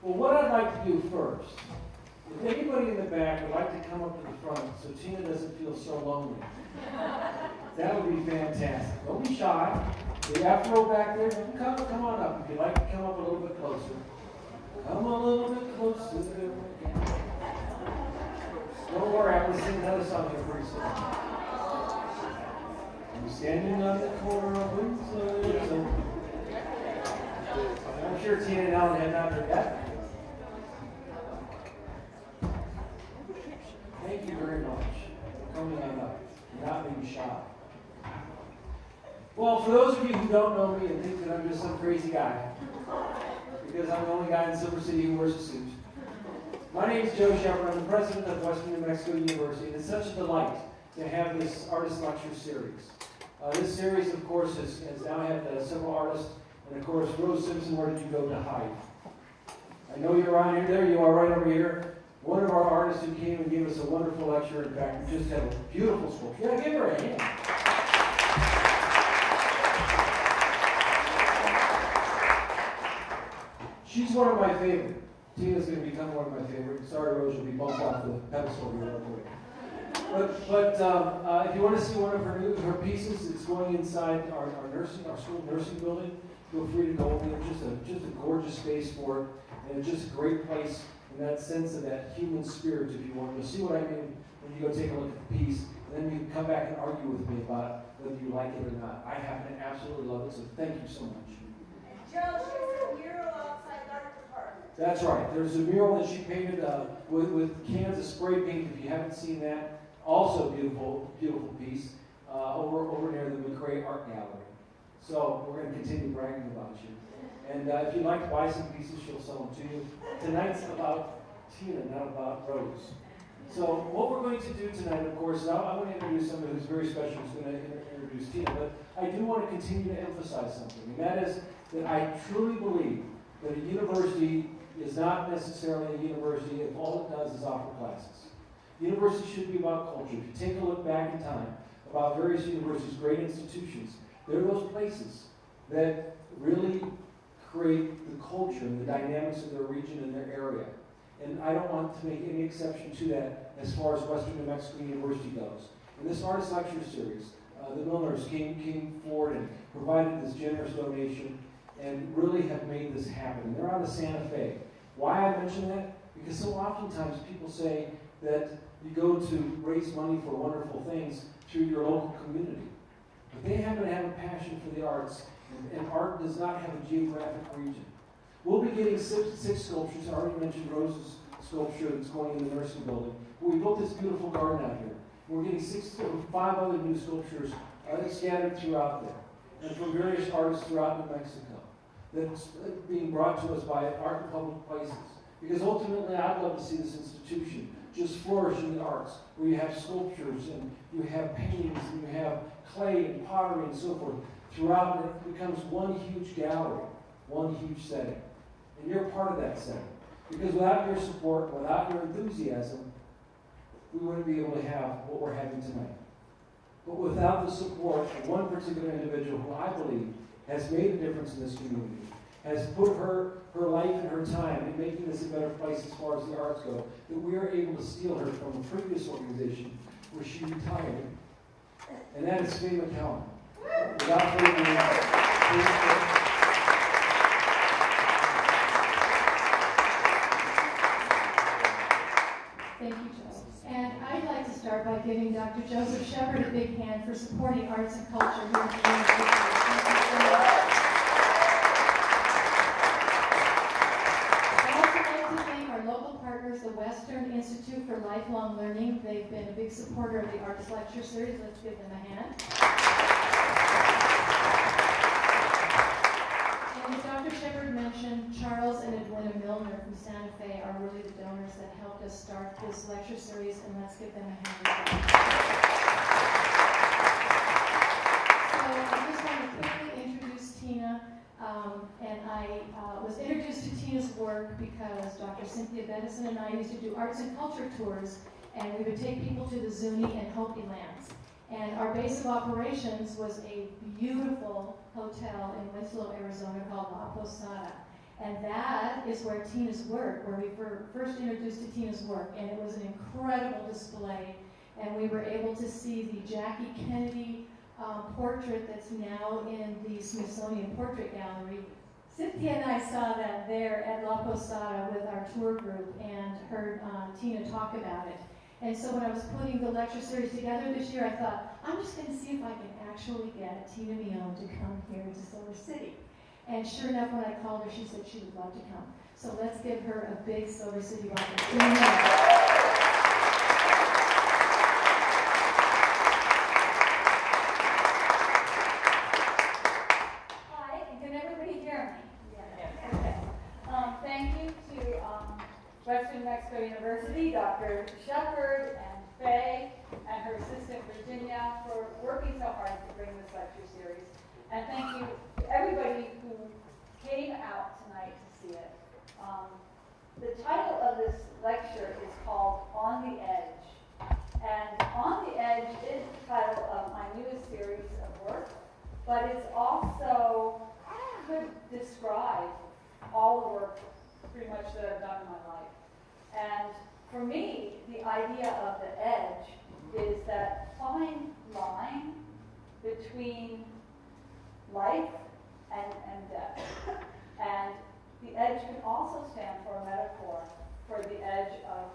Well, what I'd like to do first, if anybody in the back would like to come up to the front so Tina doesn't feel so lonely, that would be fantastic. Don't be shy. The afro back there, come on up. If you'd like to come up a little bit closer. Come a little bit closer. Don't worry, I'm going to sing another song here pretty soon. I'm standing on the corner of Winslow. I'm sure Tina and Allan had not heard that. Thank you very much for coming on up and not being shy. Well, for those of you who don't know me and think that I'm just some crazy guy, because I'm the only guy in Silver City who wears a suit, my name is Joe Shepard. I'm the president of Western New Mexico University, and it's such a delight to have this artist lecture series. This series, of course, has now had several artists, and of course, Rose Simpson, where did you go to hide? I know you're around here. There you are, right over here. One of our artists who came and gave us a wonderful lecture. In fact, we just had a beautiful sculpture. Yeah, give her a hand. She's one of my favorite. Tina's going to become one of my favorites. Sorry, Rose, you'll be bumped off the pedestal here real quick. But if you want to see one of her pieces, it's going inside our school nursing building. Feel free to go in there. Just a gorgeous space for it, and it's just a great place in that sense of that human spirit, if you want. You'll see what I mean when you go take a look at the piece, and then you can come back and argue with me about whether you like it or not. I happen to absolutely love it, so thank you so much. Joe, she's a mural outside the art department. That's right. There's a mural that she painted with cans of spray paint. If you haven't seen that, also beautiful, beautiful piece over near the McRae Art Gallery. So we're going to continue bragging about you. And if you'd like to buy some pieces, she'll sell them to you. Tonight's about Tina, not about Rose. So what we're going to do tonight, of course, I'm going to introduce somebody who's very special, who's going to introduce Tina. But I do want to continue to emphasize something, and that is that I truly believe that a university is not necessarily a university if all it does is offer classes. University should be about culture. If you take a look back in time about various universities, great institutions, there are those places that really create the culture and the dynamics of their region and their area. And I don't want to make any exception to that as far as Western New Mexico University goes. In this artist lecture series, the Milners came forward and provided this generous donation and really have made this happen. And they're out of Santa Fe. Why I mention that? Because so oftentimes people say that you go to raise money for wonderful things through your local community. But they happen to have a passion for the arts, and art does not have a geographic region. We'll be getting six sculptures. I already mentioned Rose's sculpture that's going in the nursing building. But we built this beautiful garden out here. We're getting 5 other new sculptures scattered throughout there, and from various artists throughout New Mexico. That's being brought to us by Art in Public Places. Because ultimately, I'd love to see this institution just flourish in the arts, where you have sculptures, and you have paintings, and you have clay and pottery and so forth. Throughout, it becomes one huge gallery, one huge setting. And you're part of that setting. Because without your support, without your enthusiasm, we wouldn't be able to have what we're having tonight. But without the support of one particular individual who I believe has made a difference in this community, has put her life and her time in making this a better place as far as the arts go, that we are able to steal her from a previous organization where she retired. And that is Faye McCallum. Without further ado, thank you, Joe. And I'd like to start by giving Dr. Joseph Shepard a big hand for supporting arts and culture here at the university. Thank you so much. I'd also like to thank our local partners, the Western Institute for Lifelong Learning. They've been a big supporter of the Arts Lecture Series. Let's give them a hand. And as Dr. Shepard mentioned, Charles and Edwina Milner from Santa Fe are really the donors that helped us start this lecture series, and let's give them a hand as well. So I just want to quickly introduce Tina, and I was introduced to Tina's work because Dr. Cynthia Bettison and I used to do arts and culture tours, and we would take people to the Zuni and Hopi lands. And our base of operations was a beautiful hotel in Winslow, Arizona called La Posada. And that is where Tina's work, where we were first introduced to Tina's work, and it was an incredible display. And we were able to see the Jackie Kennedy portrait that's now in the Smithsonian Portrait Gallery. Cynthia and I saw that there at La Posada with our tour group and heard Tina talk about it. And so when I was putting the lecture series together this year, I thought, I'm just going to see if I can actually get Tina Mion to come here to Silver City. And sure enough, when I called her, she said she would love to come. So let's give her a big Silver City welcome. Tina Mion. Western New Mexico University, Dr. Shepard and Faye and her assistant Virginia for working so hard to bring this lecture series. And thank you to everybody who came out tonight to see it. The title of this lecture is called On the Edge. And On the Edge is the title of my newest series of work, but it's also could describe all the work pretty much that I've done in my life. And for me, the idea of the edge is that fine line between life and death. And the edge can also stand for a metaphor for the edge of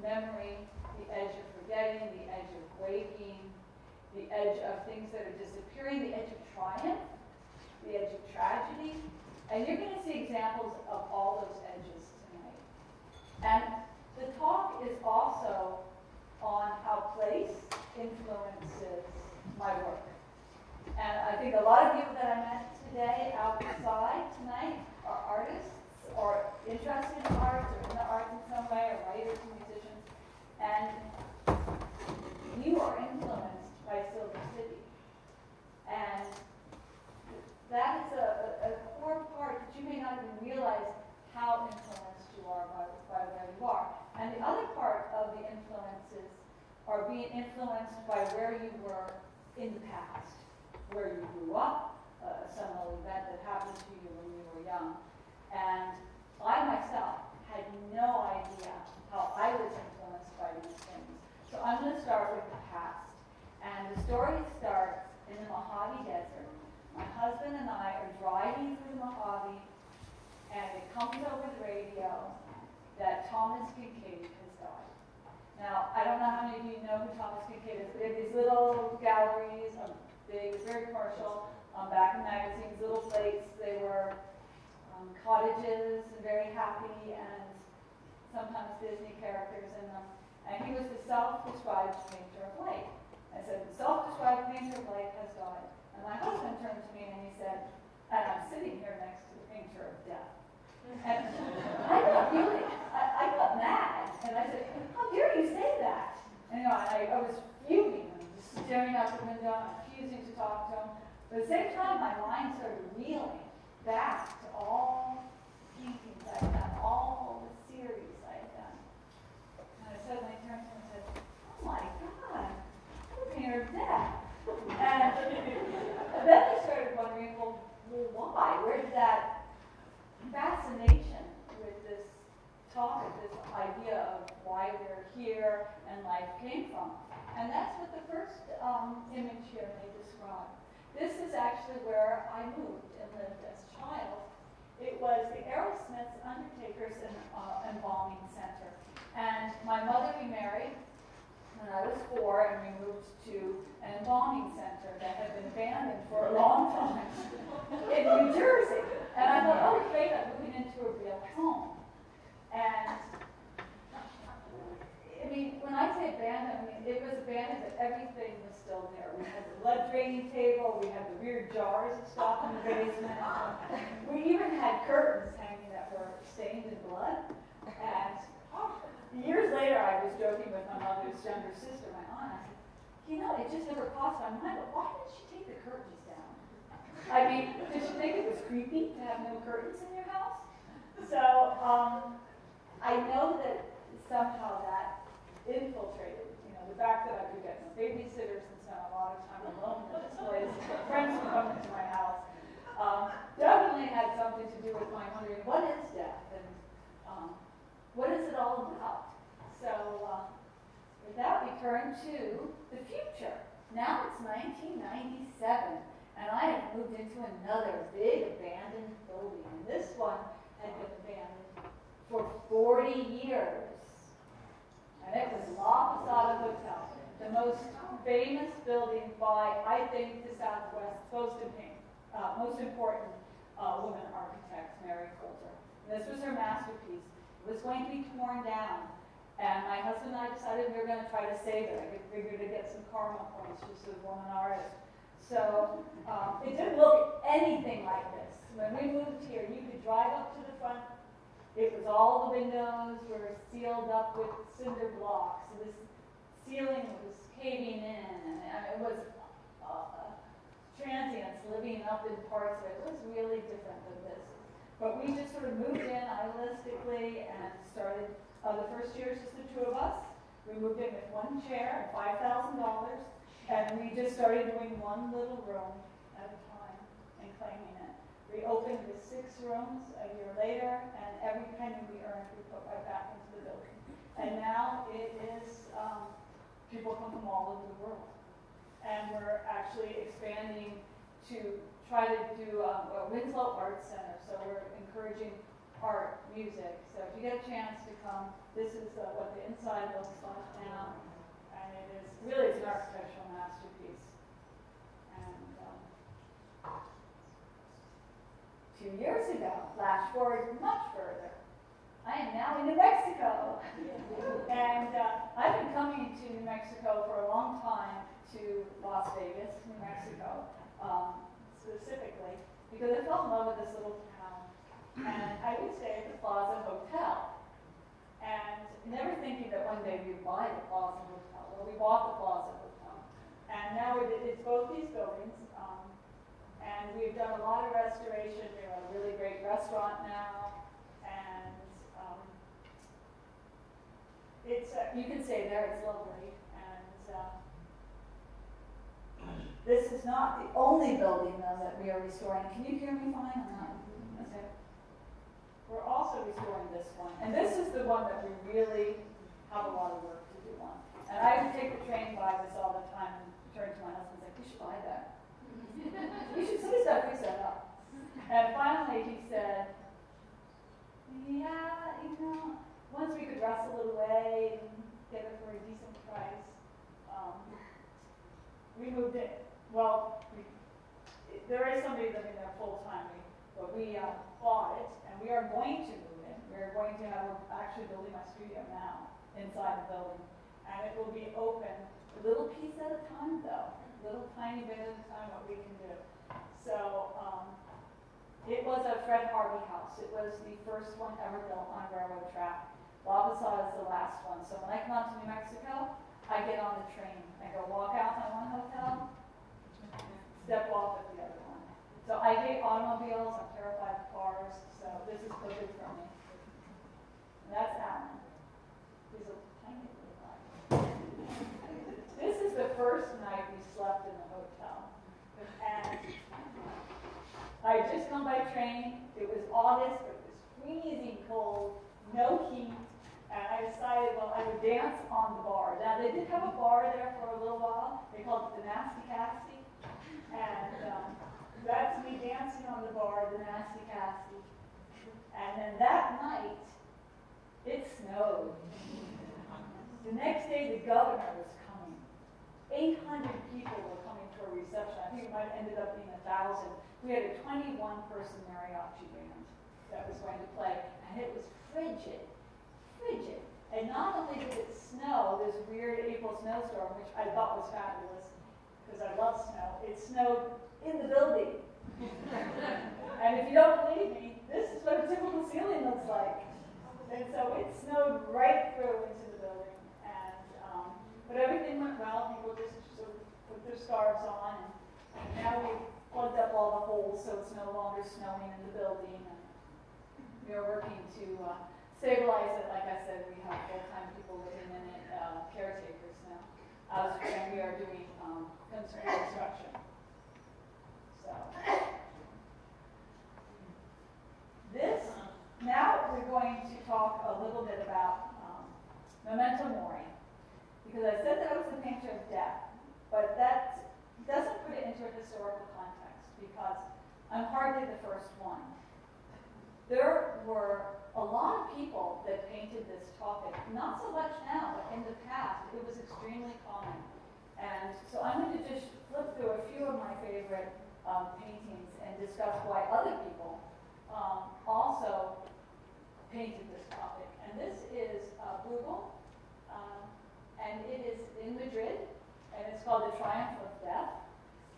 memory, the edge of forgetting, the edge of waking, the edge of things that are disappearing, the edge of triumph, the edge of tragedy. And you're going to see examples of all those edges tonight. And the talk is also on how place influences my work. And I think a lot of you that I met today outside tonight are artists or interested in arts or in the arts in some way, or writers and musicians. And you are influenced by Silver City. And that is a core part that you may not even realize how influenced you are by where you are. And the other part of the influences are being influenced by where you were in the past, where you grew up, a seminal event that happened to you when you were young. And I myself had no idea how I was influenced by these things. So I'm going to start with the past. And the story starts in the Mojave Desert. My husband and I are driving through the Mojave, and it comes over the radio that Thomas Kincaid has died. Now, I don't know how many of you know who Thomas Kincaid is, but they have these little galleries, big, very commercial, back in magazines, little plates. They were cottages and very happy, and sometimes Disney characters in them. And he was the self-described painter of light. I said, the self-described painter of light has died. And my husband turned to me and he said, and I'm sitting here next to the painter of death. And I got mad. And I said, how dare you say that? And I was fuming and just staring out the window and refusing to talk to him. But at the same time, my mind started reeling back to all paintings I had done, all the series I had done. And I suddenly turned to him and said, oh my God, I'm a painter of death. And then I started wondering, well, why? Where did that fascination with this topic, this idea of why we're here and life came from? And that's what the first image here may describe. This is actually where I moved and lived as a child. It was the Aerosmith's Undertakers and Embalming Center. And my mother remarried when I was 4, and we moved to an embalming center that had been abandoned for a long time in New Jersey. And I thought, oh, great, I'm moving into a real home. And I mean, when I say abandoned, I mean, it was abandoned, but everything was still there. We had the blood draining table, we had the weird jars of stuff in the basement. We even had curtains hanging that were stained in blood. And years later, I was joking with my mother's younger sister, my aunt. I said, you know, it just never crossed my mind, but why did she take the curtains down? I mean, did she think it was creepy to have no curtains in your house? So I know that somehow that infiltrated, the fact that I could get no babysitters and spend a lot of time alone in this place. Friends would come into my house. Definitely had something to do with my wondering, what is death, and what is it all about? So with that, we turn to the future. Now it's 1997, and I have moved into another big abandoned building, and this one had been abandoned for 40 years. And it was La Posada Hotel, the most famous building by, I think, the Southwest's most important woman architect, Mary Colter. And this was her masterpiece. It was going to be torn down, and my husband and I decided we were going to try to save it. I figured to get some karma points just as a woman artist. So it didn't look anything like this. When we moved here, you could drive up to the front. It was all the windows were sealed up with cinder blocks. So this ceiling was caving in, and it was transients living up in parts of it. It was really different than this. But we just sort of moved in idealistically and started. The first year was just the two of us. We moved in with one chair and $5,000, and we just started doing one little room at a time and claiming it. We opened with 6 rooms a year later, and every penny we earned we put right back into the building. And now it is, people come from all over the world. And we're actually expanding to try to do a Winslow Art Center. So we're encouraging art, music. So if you get a chance to come, this is what the inside looks like now. And it is, really, it's an architectural masterpiece. And 2 years ago, flash forward much further, I am now in New Mexico. And I've been coming to New Mexico for a long time, to Las Vegas, New Mexico, specifically, because I fell in love with this little town. And I would stay at the Posada Hotel, and never thinking that one day we'd buy the Posada Hotel. Well, we bought the Posada Hotel, and now it's both these buildings, and we've done a lot of restoration. We have a really great restaurant now, and it's you can stay there. It's lovely, and this is not the only building, though, that we are restoring. Can you hear me fine or not? Okay. We're also restoring this one. And this is the one that we really have a lot of work to do on. And I would take the train by this all the time and turn to my husband and say, we should buy that. Somebody's got to fix that up. And finally he said, yeah, once we could wrestle it away and get it for a decent price, we moved in. Well, there is somebody living there full time, but we bought it, and we are going to move in. We're actually building my studio now inside the building, and it will be open a little piece at a time, though, a little tiny bit at a time, what we can do. So it was a Fred Harvey house. It was the first one ever built on a railroad track. La Posada is the last one. So when I come out to New Mexico, I get on the train. I go walk out my one hotel, step off at the other one. So I hate automobiles, I'm terrified of cars, so this is perfect for me. And that's Allan. He's a tiny little guy. This is the first night we slept in the hotel. And I had just come by train. It was August, but it was freezing cold, no heat. And I decided, well, I would dance on the bar. Now, they did have a bar there for a little while. They called it the Nasty Casty. And that's me dancing on the bar, the Nasty Casty. And then that night, it snowed. The next day, the governor was coming. 800 people were coming for a reception. I think it might have ended up being 1,000. We had a 21-person mariachi band that was going to play, and it was frigid. And not only did it snow, this weird April snowstorm, which I thought was fabulous, because I love snow, it snowed in the building. And if you don't believe me, this is what a typical ceiling looks like. And so it snowed right through into the building. And but everything went well. People just sort of put their scarves on, and now we've plugged up all the holes so it's no longer snowing in the building. And we are working to stabilize it. Like I said, we have full-time people living in it, caretakers now. And we are doing construction. So Memento Mori, because I said that I was the painter of death, but that doesn't put it into a historical context, because I'm hardly the first one. There were a lot of people that painted this topic, not so much now, but in the past, it was extremely common. And so I'm going to just flip through a few of my favorite paintings and discuss why other people also painted this topic. And this is Bruegel, and it is in Madrid, and it's called The Triumph of Death.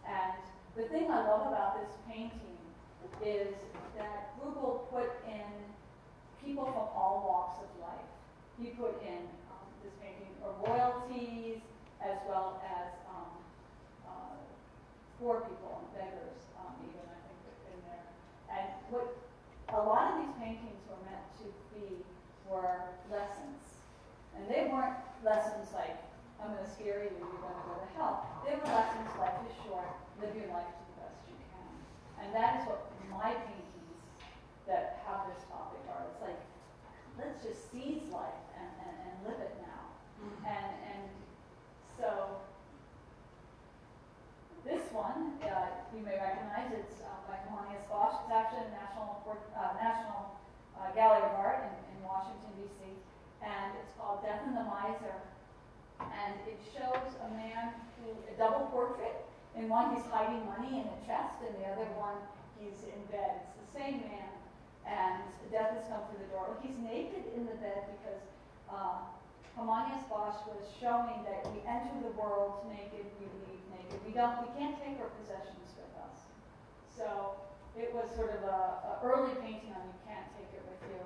And the thing I love about this painting is that Bruegel put in people from all walks of life. He put in this painting royalties, as well as poor people and beggars, even I think in there. And what a lot of these paintings were meant to be were lessons. And they weren't lessons like, I'm going to scare you, you're going to go to hell. They were lessons, life is short, live your life to the best you can. And that is what my paintings that have this topic are. It's like, let's just seize life and live it now. And so, this one, you may recognize, it's by Hieronymus Bosch. It's actually a National Gallery of Art in Washington, D.C. And it's called Death and the Miser. And it shows a man a double portrait. In one, he's hiding money in a chest, and the other one, he's in bed. It's the same man, and death has come through the door. Well, he's naked in the bed because Hieronymus Bosch was showing that we enter the world naked, we leave naked. We can't take our possessions with us. So it was sort of a early painting on you can't take it with you.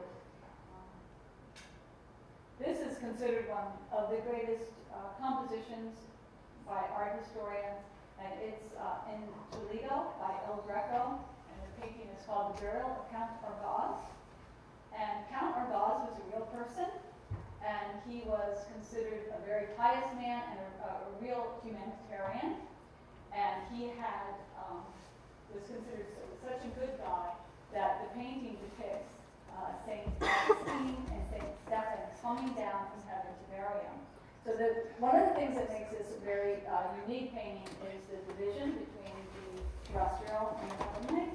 This is considered one of the greatest compositions by art historians, and it's in Toledo by El Greco, and the painting is called The Burial of Count Argaz. And Count Argaz was a real person, and he was considered a very pious man and a real humanitarian, and he had was considered such a good guy that the painting depicts Saint Augustine and Saint Stephen coming down from heaven to bury him. So one of the things that makes this a very unique painting is the division between the terrestrial and the heavenly.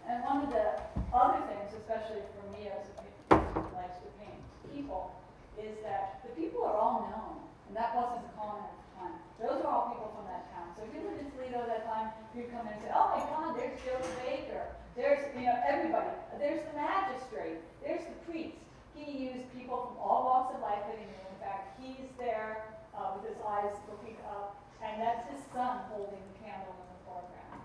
And one of the other things, especially for me as a painter who likes to paint people, is that the people are all known, and that wasn't common at the time. Those are all people from that town. So if you lived in Toledo at that time, you'd come in and say, oh my God, there's Joe the baker. There's, everybody. There's the magistrate. There's the priest. He used people from all walks of life that he knew. In fact, he's there with his eyes looking up, and that's his son holding the candle in the foreground.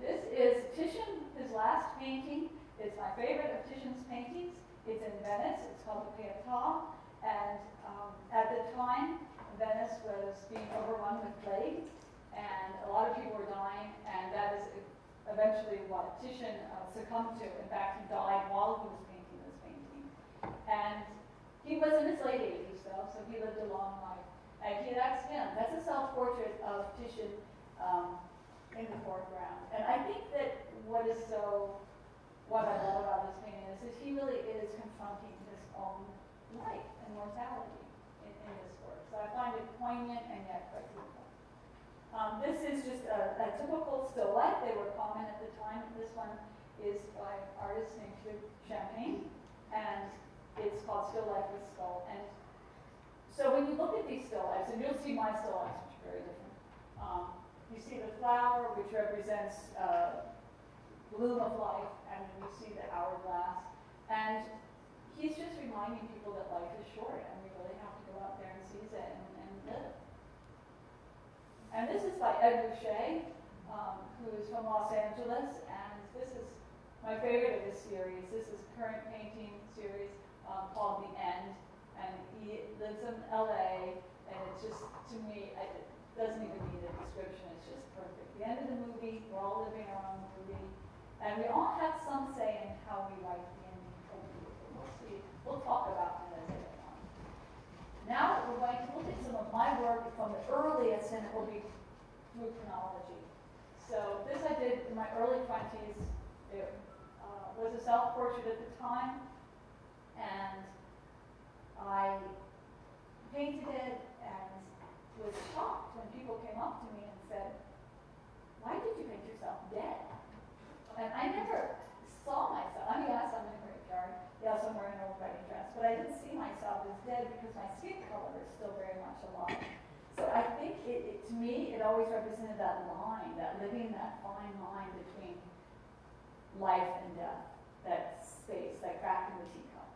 This is Titian, his last painting. It's my favorite of Titian's paintings. It's in Venice. It's called the Pietà. And at the time, Venice was being overrun with plague, and a lot of people were dying, and that is eventually what Titian succumbed to. In fact, he died while he was painting this painting. And he was in his late 80s, though, so he lived a long life. And that's him. That's a self-portrait of Titian in the foreground. And I think that what I love about this painting is that he really is confronting his own life and mortality in this work. So I find it poignant and yet quite beautiful. This is just a typical still life. They were common at the time. This one is by an artist named Fred Harvey, and it's called Still Life with Skull. And so when you look at these still lifes, and you'll see my still lifes, which are very different. You see the flower, which represents bloom of life, and then you see the hourglass. And he's just reminding people that life is short, and we really have to go out there and seize it and live. And this is by Ed Boucher, who is from Los Angeles, and this is my favorite of this series. This is a current painting series called The End, and he lives in LA, and it's just, to me, it doesn't even need a description, it's just perfect. The end of the movie, we're all living our own movie, and we all have some say in how we write the ending. We'll see. We'll talk about that as I go on. Now we're going to look at some of my work from the earliest, and it will be through chronology. So this I did in my early 20s. It was a self-portrait at the time, and I painted it and was shocked when people came up to me and said, "Why did you paint yourself dead?" And I never saw myself. I mean, yes, I'm in a graveyard. Yes, I'm wearing an old wedding dress, but I didn't see myself as dead because my skin color is still very much alive. So I think to me, it always represented that line, that living that fine line between life and death, that space, that crack in the teacup.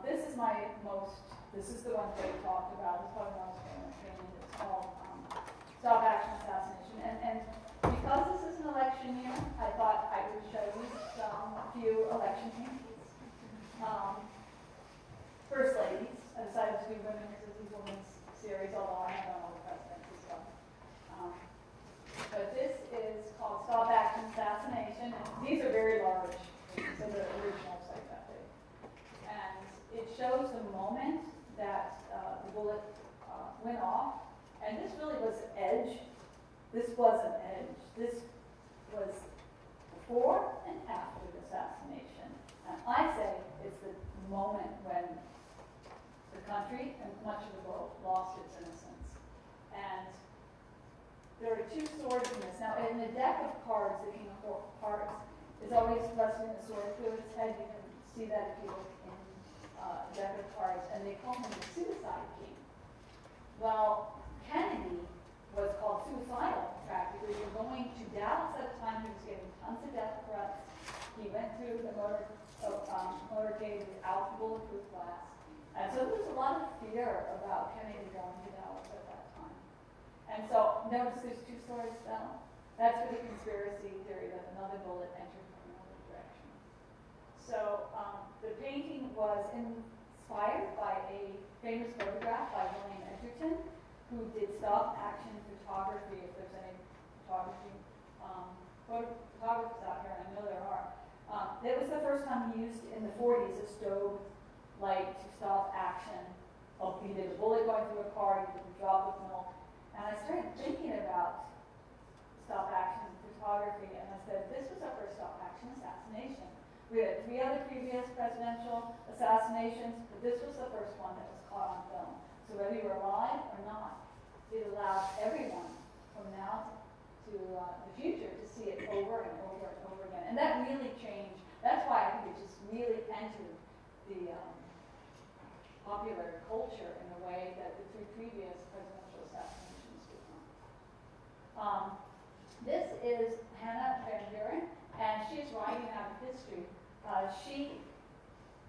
This is the one that we talked about. It's probably the most famous painting. It's called Stop Action Assassination. And because this is an election year, I thought I would show you a few election paintings. First ladies. I decided to do women because it's a women's series, although I have done all the presidents as well. But this is called Stop Action Assassination. And these are very large. So the originals like that big. And it shows the moment that the bullet went off. And this really was an edge. This was an edge. This was before and after the assassination. And I say it's the moment when the country and much of the world lost its innocence. And there are two swords in this. Now, in the deck of cards, the King of Cards is always resting a sword through its head. You can see that if you look in the deck of cards. And they call him the Suicide King. Well, Kennedy was called suicidal, practically. He was going to Dallas at the time. He was getting tons of death threats. He went through the motorcade without the bulletproof glass. And so there was a lot of fear about Kennedy going to Dallas at that time. And so, notice there's two swords down. That's for the conspiracy theory that another bullet entered from another direction. So the painting was inspired by a famous photograph by William Edgerton, who did stop action photography, if there's any photography photographers out here, and I know there are. It was the first time he used, in the 40s, a strobe light to stop action. He did a bullet going through a car, he did a drop of milk. And I started thinking about stop action photography, and I said, this was our first stop action assassination. We had 3 other previous presidential assassinations, but this was the first one that was caught on film. So whether you were alive or not, it allowed everyone from now to the future to see it over and over and over again. And that really changed. That's why I think it just really entered the popular culture in a way that the 3 previous presidential assassinations did not. This is Hannah Van Buren, and she's writing out of history. She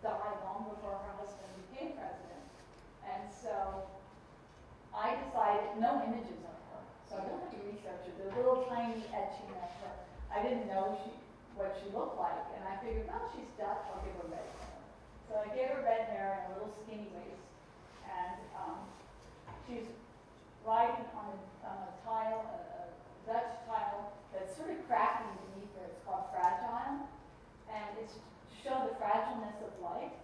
died long before her husband became president. And so I decided, no images of her, so I don't have to research it. There's a little tiny etching of her. I didn't know what she looked like, and I figured, well, she's Dutch, I'll give her red hair. So I gave her red hair and a little skinny waist, and she's riding on a tile, a Dutch tile that's sort of cracking beneath her. It's called Fragile, and it's to show the fragileness of life,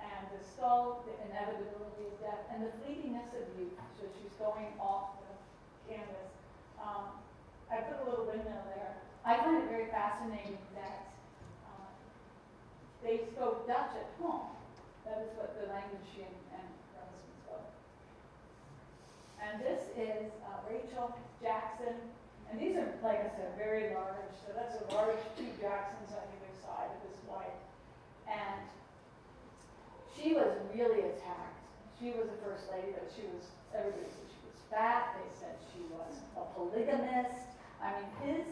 and the skull, the inevitability of death, and the fleetingness of youth. So she's going off the canvas. I put a little windmill there. I find it very fascinating that they spoke Dutch at home. That is what the language she and her husband spoke. And this is Rachel Jackson. And these are, like I said, very large. So that's a large 2 Jacksons on either side of this white. And she was really attacked. She was a first lady, but everybody said she was fat. They said she was a polygamist. I mean, his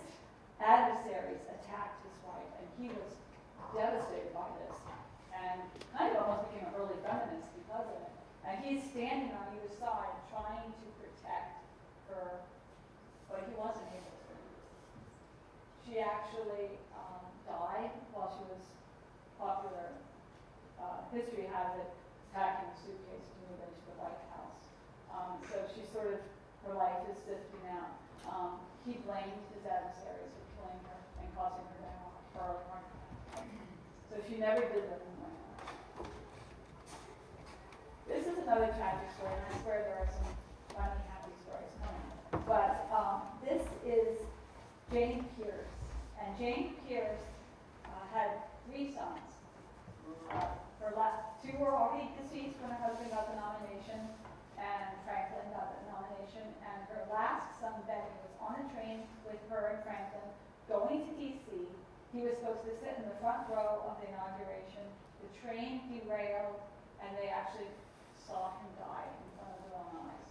adversaries attacked his wife, and he was devastated by this. And kind of almost became an early feminist because of it. And he's standing on either side trying to protect her, but he wasn't able to. She actually died while she was popular. History has it packing a suitcase to move into the White House. So she sort of, her life is sifting out. He blamed his adversaries for killing her and causing her to have early heart attack. So she never did live in the White House. This is another tragic story, and I swear there are some funny, happy stories coming. But this is Jane Pierce. And Jane Pierce had 3 sons. Her last 2 were already He was supposed to sit in the front row of the inauguration. The train derailed, and they actually saw him die in front of their own eyes.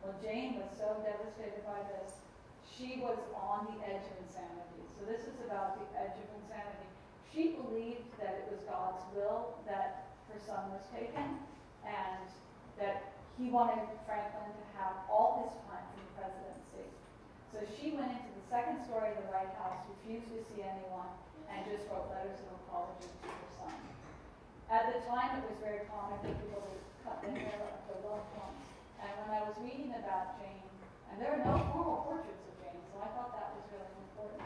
Well, Jane was so devastated by this, she was on the edge of insanity. So this is about the edge of insanity. She believed that it was God's will that her son was taken, and that he wanted Franklin to have all his time for the presidency. So she went into the second story of the White House, refused to see anyone, and just wrote letters of apology to her son. At the time, it was very common for people to cut the hair of their loved ones. And when I was reading about Jane, and there are no formal portraits of Jane, so I thought that was really important.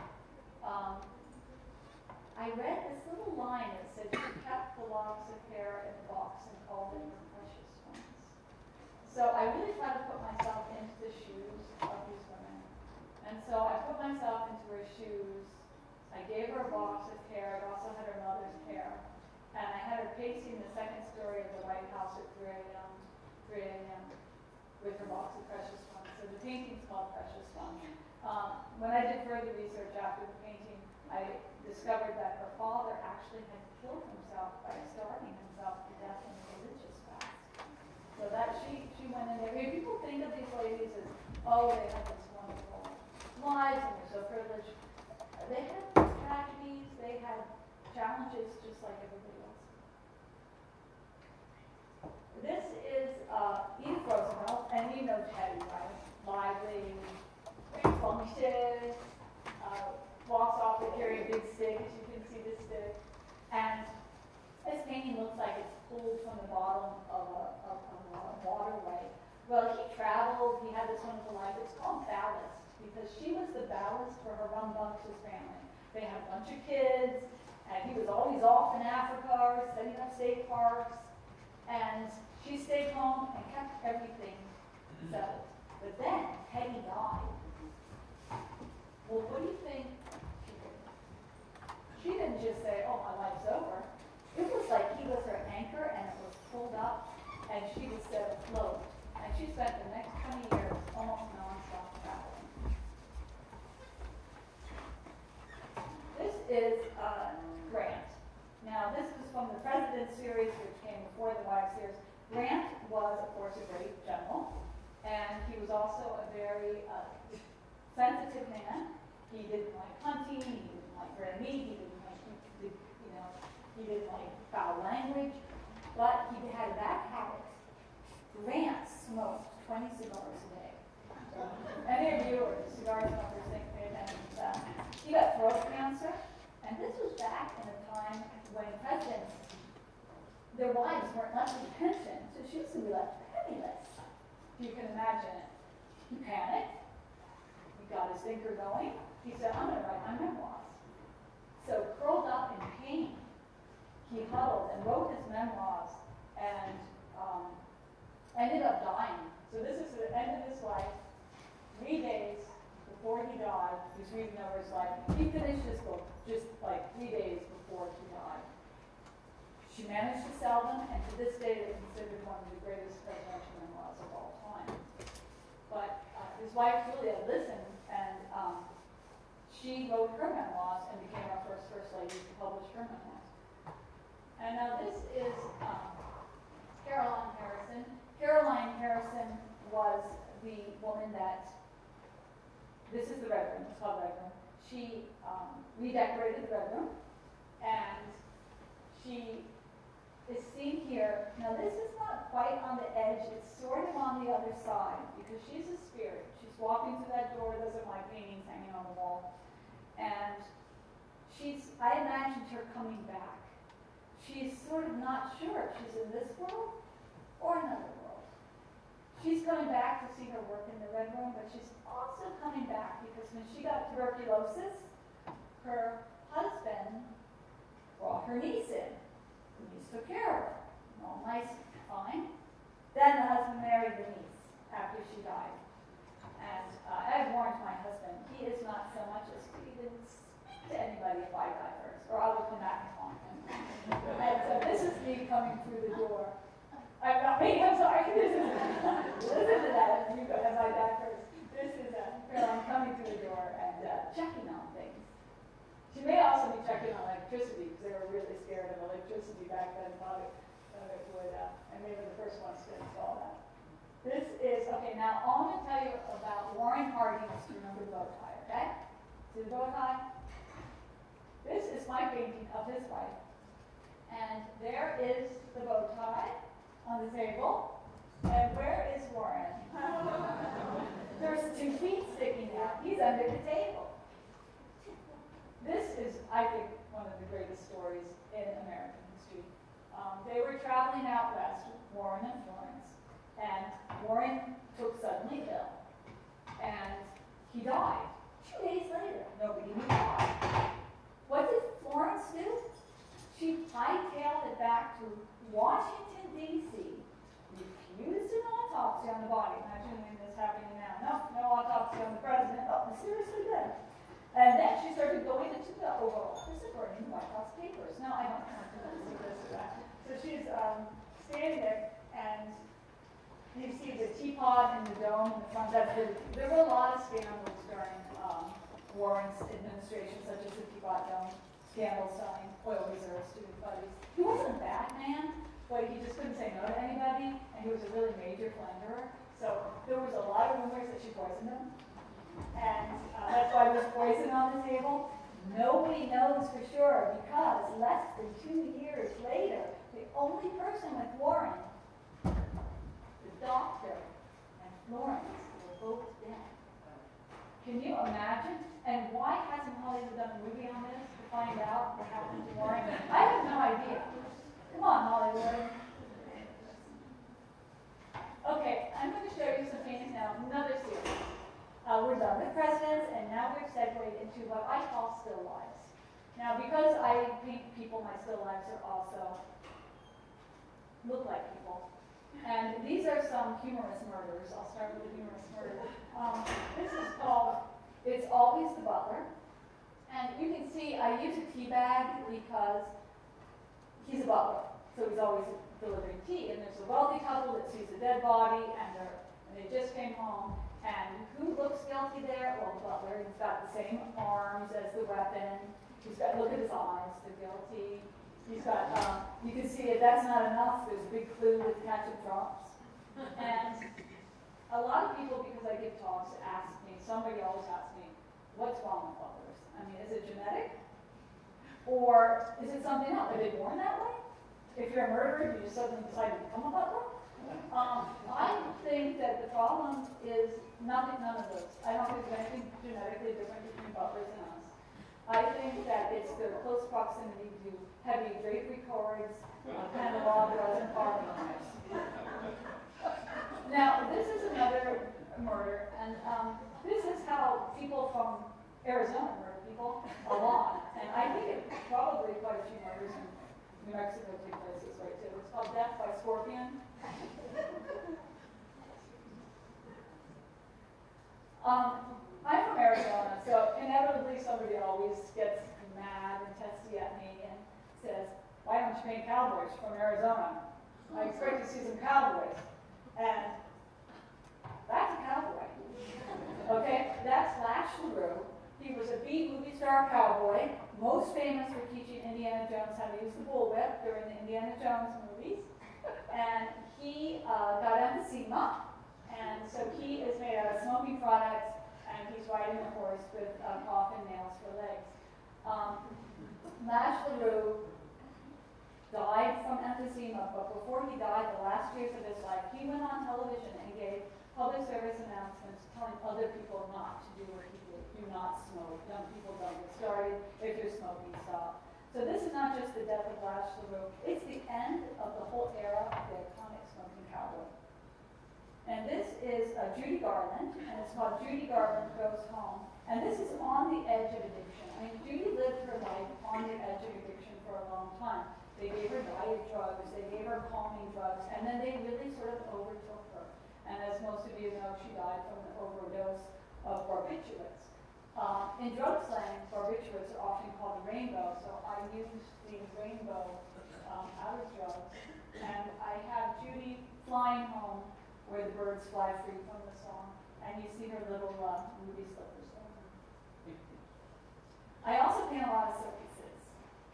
I read this little line that said she kept the locks of hair in a box and called them her precious ones. So I really tried to put myself into the shoes of these women. And so I put myself into her shoes. I gave her a box of hair. It also had her mother's hair. And I had her pacing the second story of the White House at 3 a.m. with her box of precious ones. So the painting's called Precious Ones. When I did further research after the painting, I discovered that her father actually had killed himself by starving himself to death in a religious fast. So that she went in there. People think of these ladies as, oh, they had this wonderful lives and they're so privileged. They had tragedies, they had challenges just like everybody else. This is Edith Roosevelt, and you know Teddy, right? Lively, rambunctious, walks off to carry a big stick, as you can see the stick. And this painting looks like it's pulled from the bottom of a waterway. Well, he traveled, he had this wonderful life. It's called ballast, because she was the ballast for her rambunctious family. They had a bunch of kids, and he was always off in Africa or setting up state parks. And she stayed home and kept everything settled. But then Peggy died. Well, what do you think she did? She didn't just say, oh, my life's over. It was like he was her anchor, and it was pulled up, and she was set afloat. And she spent the next 20 years almost non-stop traveling. This is Grant. Now, this was from the President series, which came before the Wives series. Grant was, of course, a great general, and he was also a very sensitive man. He didn't like hunting, he didn't like red meat, he didn't like foul language, but he had a bad habit. Grant smoked 20 cigars a day. Any of you are cigar smokers think pay attention to that. He got throat cancer, and this was back in a time when presidents, their wives weren't left with a pension, so she was going to be left penniless. If you can imagine it. He panicked. He got his thinker going. He said, I'm going to write my memoirs. So curled up in pain, he huddled and wrote his memoirs and ended up dying. So this is the end of his life. 3 days before he died, he's reading over his life. He finished his book just like 3 days before he died. She managed to sell them, and to this day they're considered one of the greatest presidential memoirs of all time. But his wife Julia listened, and she wrote her memoirs and became our first lady to publish her memoirs. And now this is Caroline Harrison. Caroline Harrison was the woman that, this is the Red Room, it's called Red Room. She redecorated the Red Room, and she is seen here. Now this is not quite on the edge, it's sort of on the other side, because she's a spirit. She's walking through that door, those are my paintings hanging on the wall. And I imagined her coming back. She's sort of not sure if she's in this world or another world. She's coming back to see her work in the Red Room, but she's also coming back because when she got tuberculosis, her husband brought her niece in. The niece took care of her. All nice, fine. Then the husband married the niece after she died. And I've warned my husband, he is not so much as to even speak to anybody if I die first, or I will come back and haunt him. And so this is me coming through the door. I'm not me, I'm sorry. Listen to that as you go, as I die first. This is Caroline coming through the door and checking on things. She may also be checking on electricity because they were really scared of electricity back then. Thought it would, and they were the first ones to install that. This is, okay, now I want to tell you about Warren Harding's Remember the Bow Tie, okay? See the bow tie? This is my painting of his wife. And there is the bow tie on the table. And where is Warren? There's 2 feet sticking out. He's under the table. This is, I think, one of the greatest stories in American history. They were traveling out west, Warren and Florence, and Warren took suddenly ill, and he died. 2 days later, nobody knew why. What did Florence do? She hightailed it back to Washington, D.C., refused an autopsy on the body. Imagine this happening now. No autopsy on the president. Oh, seriously good. And then she started going into the Oval Office and burning the White House papers. Now, I don't have to see this or that. So she's standing there, and you see the teapot and the dome in the front. There were a lot of scandals during Warren's administration, such as the teapot dome scandal selling oil reserves to his buddies. He wasn't a bad man, but he just couldn't say no to anybody, and he was a really major philanderer. So there was a lot of rumors that she poisoned him. And that's why there's poison on the table. Nobody knows for sure because less than 2 years later, the only person with Warren, the doctor, and Florence were both dead. Can you imagine? And why hasn't Hollywood done a movie on this to find out what happened to Warren? I have no idea. Come on, Hollywood. Okay, I'm going to show you some paintings now, another series. We're done with presidents, and now we've segued into what I call still lives. Now, because I paint people, my still lives are also look like people. And these are some humorous murders. I'll start with a humorous murder. This is called It's Always the Butler. And you can see I use a tea bag because he's a butler. So he's always delivering tea. And there's a wealthy couple that sees a dead body, and they just came home. And who looks guilty there? Well, the butler. He's got the same arms as the weapon. He's got, look at his eyes, they're guilty. He's got, you can see if that's not enough, there's a big clue with ketchup drops. And a lot of people, because I give talks, ask me, somebody always asks me, what's wrong with butlers? I mean, is it genetic? Or is it something else? Are they born that way? If you're a murderer, do you suddenly decide to become a butler? I think that the problem is none of those. I don't think there's anything genetically different between butlers and us. I think that it's the close proximity to heavy drapery cords, candelabras, and carving knives. Now, this is another murder, and this is how people from Arizona murder people a lot. And I think it probably quite a few murders in New Mexico take place this way too. It's called Death by Scorpion. I'm from Arizona, so inevitably somebody always gets mad and testy at me and says, why don't you paint cowboys from Arizona? I expect to see some cowboys. And that's a cowboy. Okay, that's Lash LaRue. He was a B movie star cowboy, most famous for teaching Indiana Jones how to use the bullwhip during the Indiana Jones movies. And he got emphysema, and so he is made out of smoking products, and he's riding a horse with coffin nails for legs. Lash LaRue died from emphysema, but before he died, the last years of his life, he went on television and gave public service announcements telling other people not to do what he did. Do not smoke. Young people don't get started. If you're smoking, stop. So this is not just the death of Lash LaRue, it's the end of the whole era of the iconic smoking cowboy. And this is Judy Garland, and it's called Judy Garland Goes Home. And this is on the edge of addiction. I mean, Judy lived her life on the edge of addiction for a long time. They gave her diet drugs, they gave her calming drugs, and then they really sort of overtook her. And as most of you know, she died from an overdose of barbiturates. In drug slang, barbiturates are often called rainbow, so I use these rainbow outer drugs. And I have Judy flying home where the birds fly free from the song, and you see her little ruby slippers. I also paint a lot of circuses.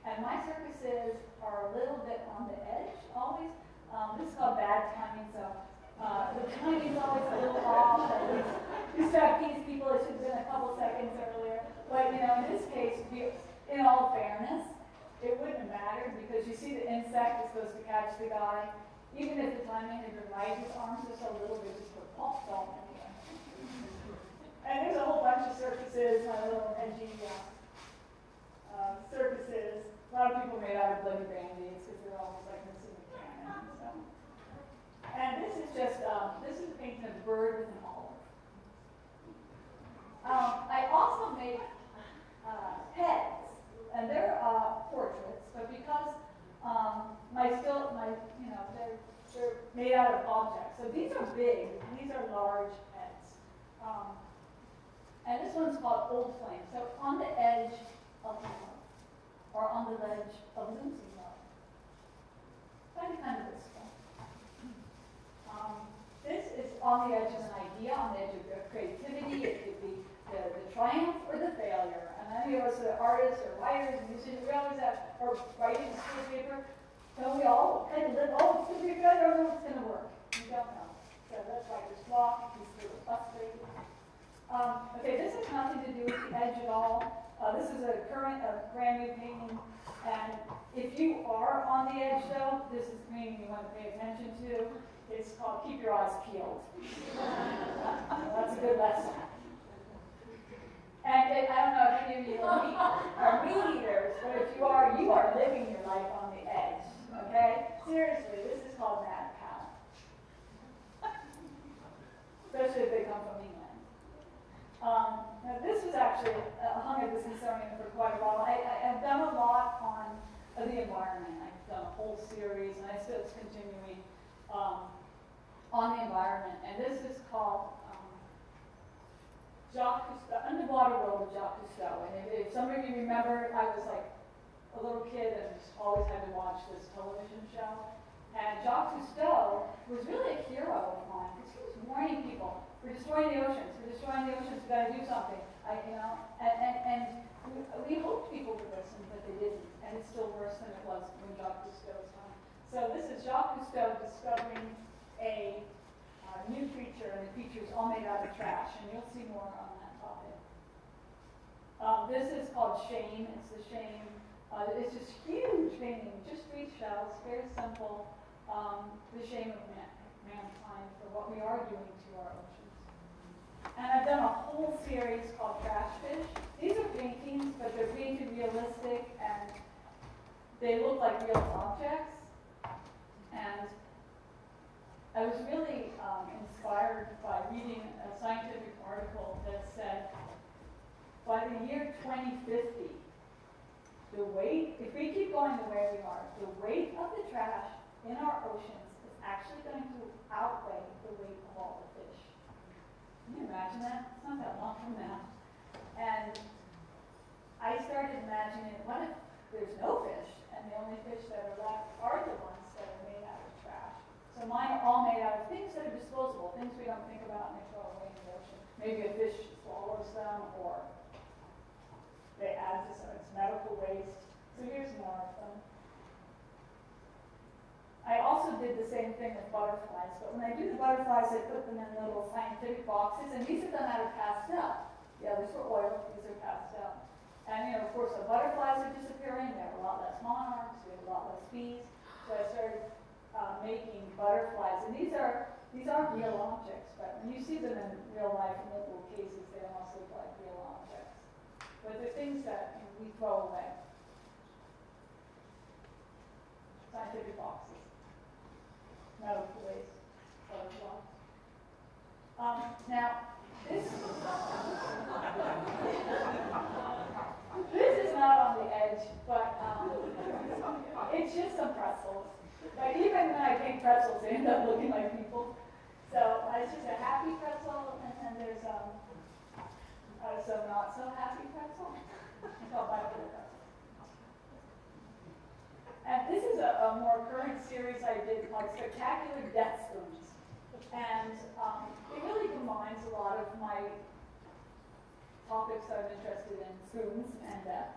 And my circuses are a little bit on the edge always. This is called bad timing, so the timing's always a little off. And these trapeze people, it should have been a couple seconds earlier. But you know, in this case, in all fairness, it wouldn't have mattered because you see the insect is supposed to catch the guy. Even if the timing had been right, his arms are so little they just put pop salt in the air. And there's a whole bunch of circuses, my little edgy circuses. A lot of people made out of bloody band-aids because they're always like missing the cannon and stuff. And this is just, this is a painting of a bird with an olive. I also make heads, and they're portraits, but because they're made out of objects. So these are big, these are large heads. And this one's called Old Flame. So on the edge of love, or on the ledge of losing love. Kind of this stuff. This is on the edge of an idea, on the edge of creativity. It could be the triumph or the failure. And then we also artists or writers and musicians, we always have, or writing a school paper. So we all kind of live, oh, it's going to be good, I don't know if it's going to work. You don't know. So that's writer's block, he's sort of frustrated. Okay, this has nothing to do with the edge at all. This is a brand new painting. And if you are on the edge though, this is the painting you want to pay attention to. It's called Keep Your Eyes Peeled. That's a good lesson. And I don't know if any of you are meat eaters, but if you are living your life on the edge. Okay? Seriously, this is called Mad Cow. Especially if they come from England. Now this was actually hung at the Smithsonian for quite a while. I've done a lot on the environment. I've done a whole series, and it's continuing on the environment. And this is called Jacques Cousteau, Underwater World of Jacques Cousteau. And if some of you remember, I was like a little kid and just always had to watch this television show. And Jacques Cousteau was really a hero of mine because he was warning people, we're destroying the oceans, we've got to do something. And we hoped people would listen, but they didn't. And it's still worse than it was when Jacques Cousteau's time. So this is Jacques Cousteau discovering a new creature, and the creature's all made out of trash, and you'll see more on that topic. This is called Shame. It's the shame. It's this huge painting, just 3 shells, very simple. The shame of mankind for what we are doing to our oceans. And I've done a whole series called Trash Fish. These are paintings, but they're painted realistic, and they look like real objects. And I was really inspired by reading a scientific article that said, by the year 2050, the weight, if we keep going the way we are, the weight of the trash in our oceans is actually going to outweigh the weight of all the fish. Can you imagine that? It's not that long from now. And I started imagining, what if there's no fish, and the only fish that are left are the ones that are made out of trash? So mine are all made out of things that are disposable, things we don't think about and they throw away in the ocean. Maybe a fish swallows them, or they add to some, it's medical waste. So here's more of them. I also did the same thing with butterflies, but when I do the butterflies, I put them in little scientific boxes, and these are done out of pastel. The others were oil, these are pastel. And of course, the butterflies are disappearing. We have a lot less monarchs, we have a lot less bees. So I started making butterflies, and these aren't real objects, but when you see them in real life in little cases, they almost look like real objects. But they're things that we throw away. Scientific boxes. Medical waste, butterflies. Now, this is not on the edge, but it's just some pretzels. But even when I paint pretzels, they end up looking like people. So it's just a happy pretzel, and then there's some not so happy pretzel. It's called bipolar pretzel. And this is a more current series I did called Spectacular Death Spoons. And it really combines a lot of my topics I'm interested in, spoons and death,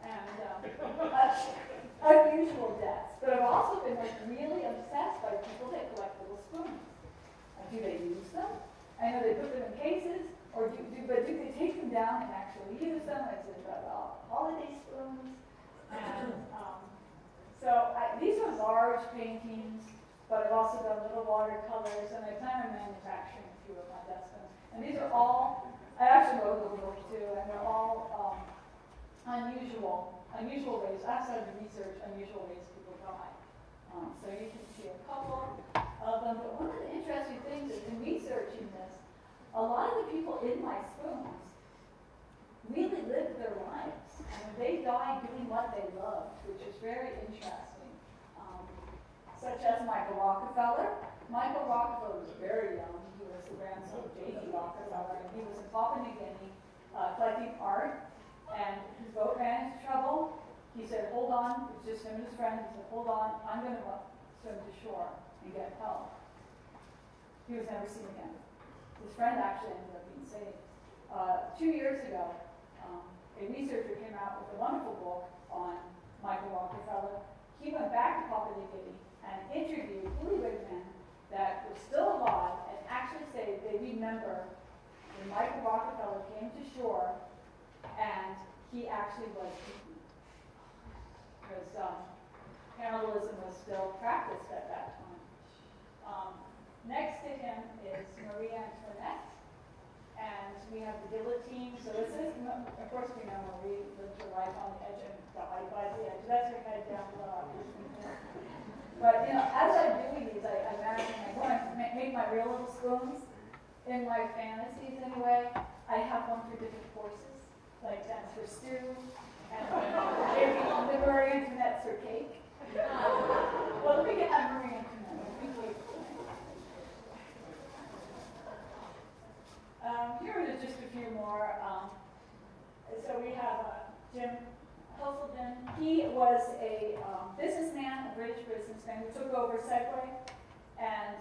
and unusual deaths. But I've also been like really obsessed by people that collect little spoons. Do they use them? I know they put them in cases, or do they take them down and actually use them? Is it about holiday spoons? And these are large paintings, but I've also done little watercolors, and I plan on manufacturing a few of my death spoons. And these are all, I actually wrote the book too, and they're all unusual ways, outside of the research, unusual ways people die. So you can see a couple of them, but one of the interesting things is in researching this, a lot of the people in my spoons really lived their lives. And they died doing what they loved, which is very interesting. Such as Michael Rockefeller. Michael Rockefeller was very young. He was the grandson of J.D. Rockefeller, and he was in Papua New Guinea collecting art, and his boat ran into trouble. He said, hold on, it's just him and his friend. He said, hold on, I'm going to swim to shore and get help. He was never seen again. His friend actually ended up being saved. 2 years ago, a researcher came out with a wonderful book on Michael Rockefeller. He went back to Papua New Guinea and interviewed newlywed men that were still alive and actually say they remember when Michael Rockefeller came to shore and he actually was beaten. Because cannibalism was still practiced at that time. Next to him is Marie Antoinette, and we have the guillotine. So this is, of course, we know Marie lived her life on the edge and died by the edge. That's her head down below. But as I'm doing these, I imagine I want to make my real little spoons. In my fantasies, anyway, I have one for different courses, like that's for stew, and maybe the Marie Antoinette's for cake. Well, we can have Marie Antoinette. Here are just a few more. So we have Jim Husseldon. He was a businessman, a British businessman who took over Segway, and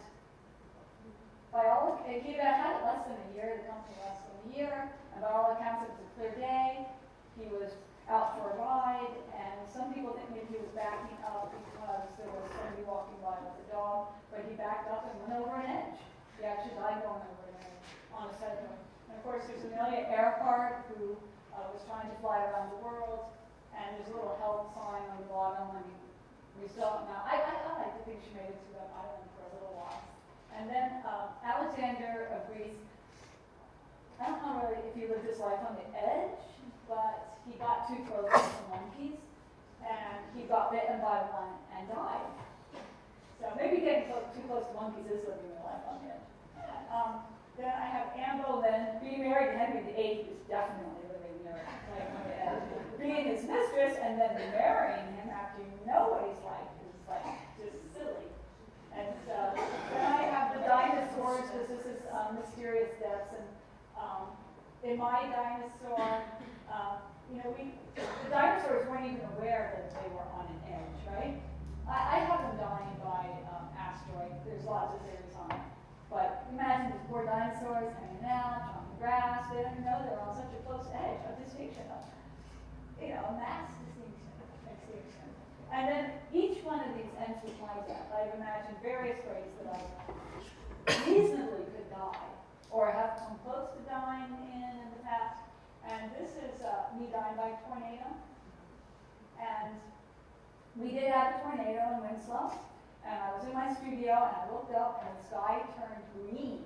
by all he had it less than a year, the company less than a year, and by all accounts it was a clear day. He was out for a ride, and some people think maybe he was backing up because there was somebody walking by with a dog, but he backed up and went over an edge. He actually died going over an edge on a Segway. And of course, there's Amelia Earhart, who was trying to fly around the world, and there's a little health sign on the bottom. I mean, we still now. I like to think she made it to that island for a little while. And then Alexander of Greece. I don't know really if he lived his life on the edge, but he got too close to some monkeys, and he got bitten by one and died. So maybe getting too close to monkeys is living your life on the edge. Then I have Anne Boleyn. Being married to Henry VIII is definitely living your life on the edge. Being his mistress and then marrying him after you know what he's like is like just silly. And then I have the dinosaurs, because this is mysterious deaths. And in my dinosaur, the dinosaurs weren't even aware that they were on an edge, right? I have them dying by asteroid. There's lots of theories on it. But imagine these poor dinosaurs hanging out, on the grass. They don't know they're on such a close edge of extinction. Mass extinction. And then each one of these ends with my death. I've imagined various ways that I reasonably could die, or have come close to dying in the past. And this is me dying by tornado. And we did have a tornado in Winslow. And I was in my studio, and I looked up, and the sky turned green.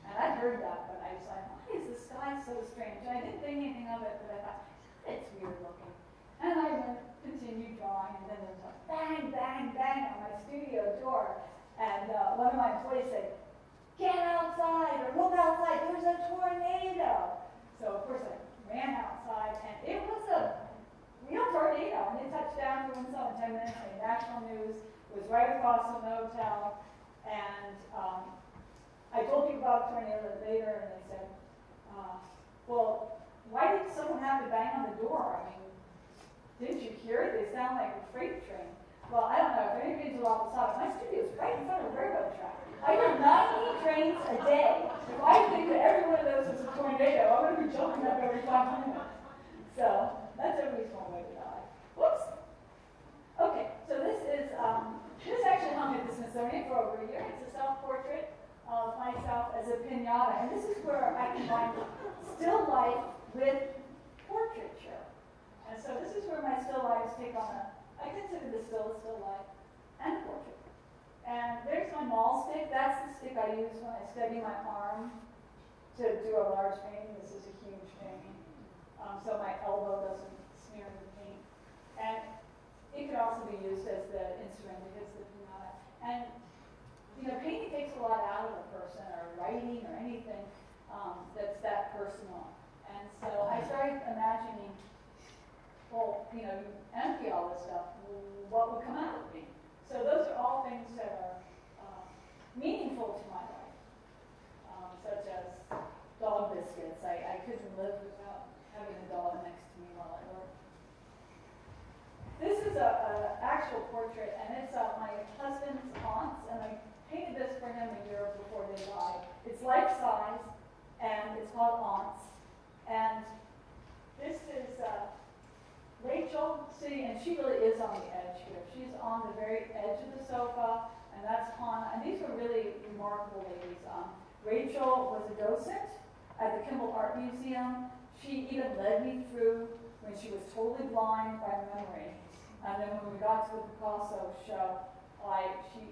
And I'd heard that, but I was like, why is the sky so strange? And I didn't think anything of it, but I thought, it's weird looking. And I continued drawing, and then there was a bang, bang, bang on my studio door. And one of my employees said, get outside, or look outside, there's a tornado. So, of course, I ran outside, and it was a real tornado. And it touched down for Winslow in 10 minutes, made national news. It was right across from the hotel, and I told people about the tornado later, and they said, well, why did someone have to bang on the door? I mean, didn't you hear it? They sound like a freight train. Well, I don't know. If anybody's to Posada, my studio is right in front of the railroad track. I do 90 trains a day. If I think that every one of those is a tornado, I'm going to be she'll remember every 5 minutes. So that's at least one way to die. Whoops. Okay, so this actually hung at the Smithsonian for over a year. It's a self-portrait of myself as a pinata, and this is where I combine still life with portraiture. And so this is where my still lives take on I consider this still a still life and portrait. And there's my maul stick. That's the stick I use when I steady my arm to do a large painting. This is a huge painting, so my elbow doesn't smear the paint. And it could also be used as the instrument because the pinata. And painting takes a lot out of a person, or writing, or anything that's that personal. And so I started imagining, well, you empty all this stuff, what would come out of me? So those are all things that are meaningful to my life, such as dog biscuits. I couldn't live without having a dog next to me while I work. This is an actual portrait, and it's my husband's aunts, and I painted this for him a year before they died. It's life-size, and it's called Aunts. And this is Rachel sitting, and she really is on the edge here. She's on the very edge of the sofa, and that's Hannah. And these were really remarkable ladies. Rachel was a docent at the Kimball Art Museum. She even led me through when she was totally blind by memory. And then when we got to the Picasso show, she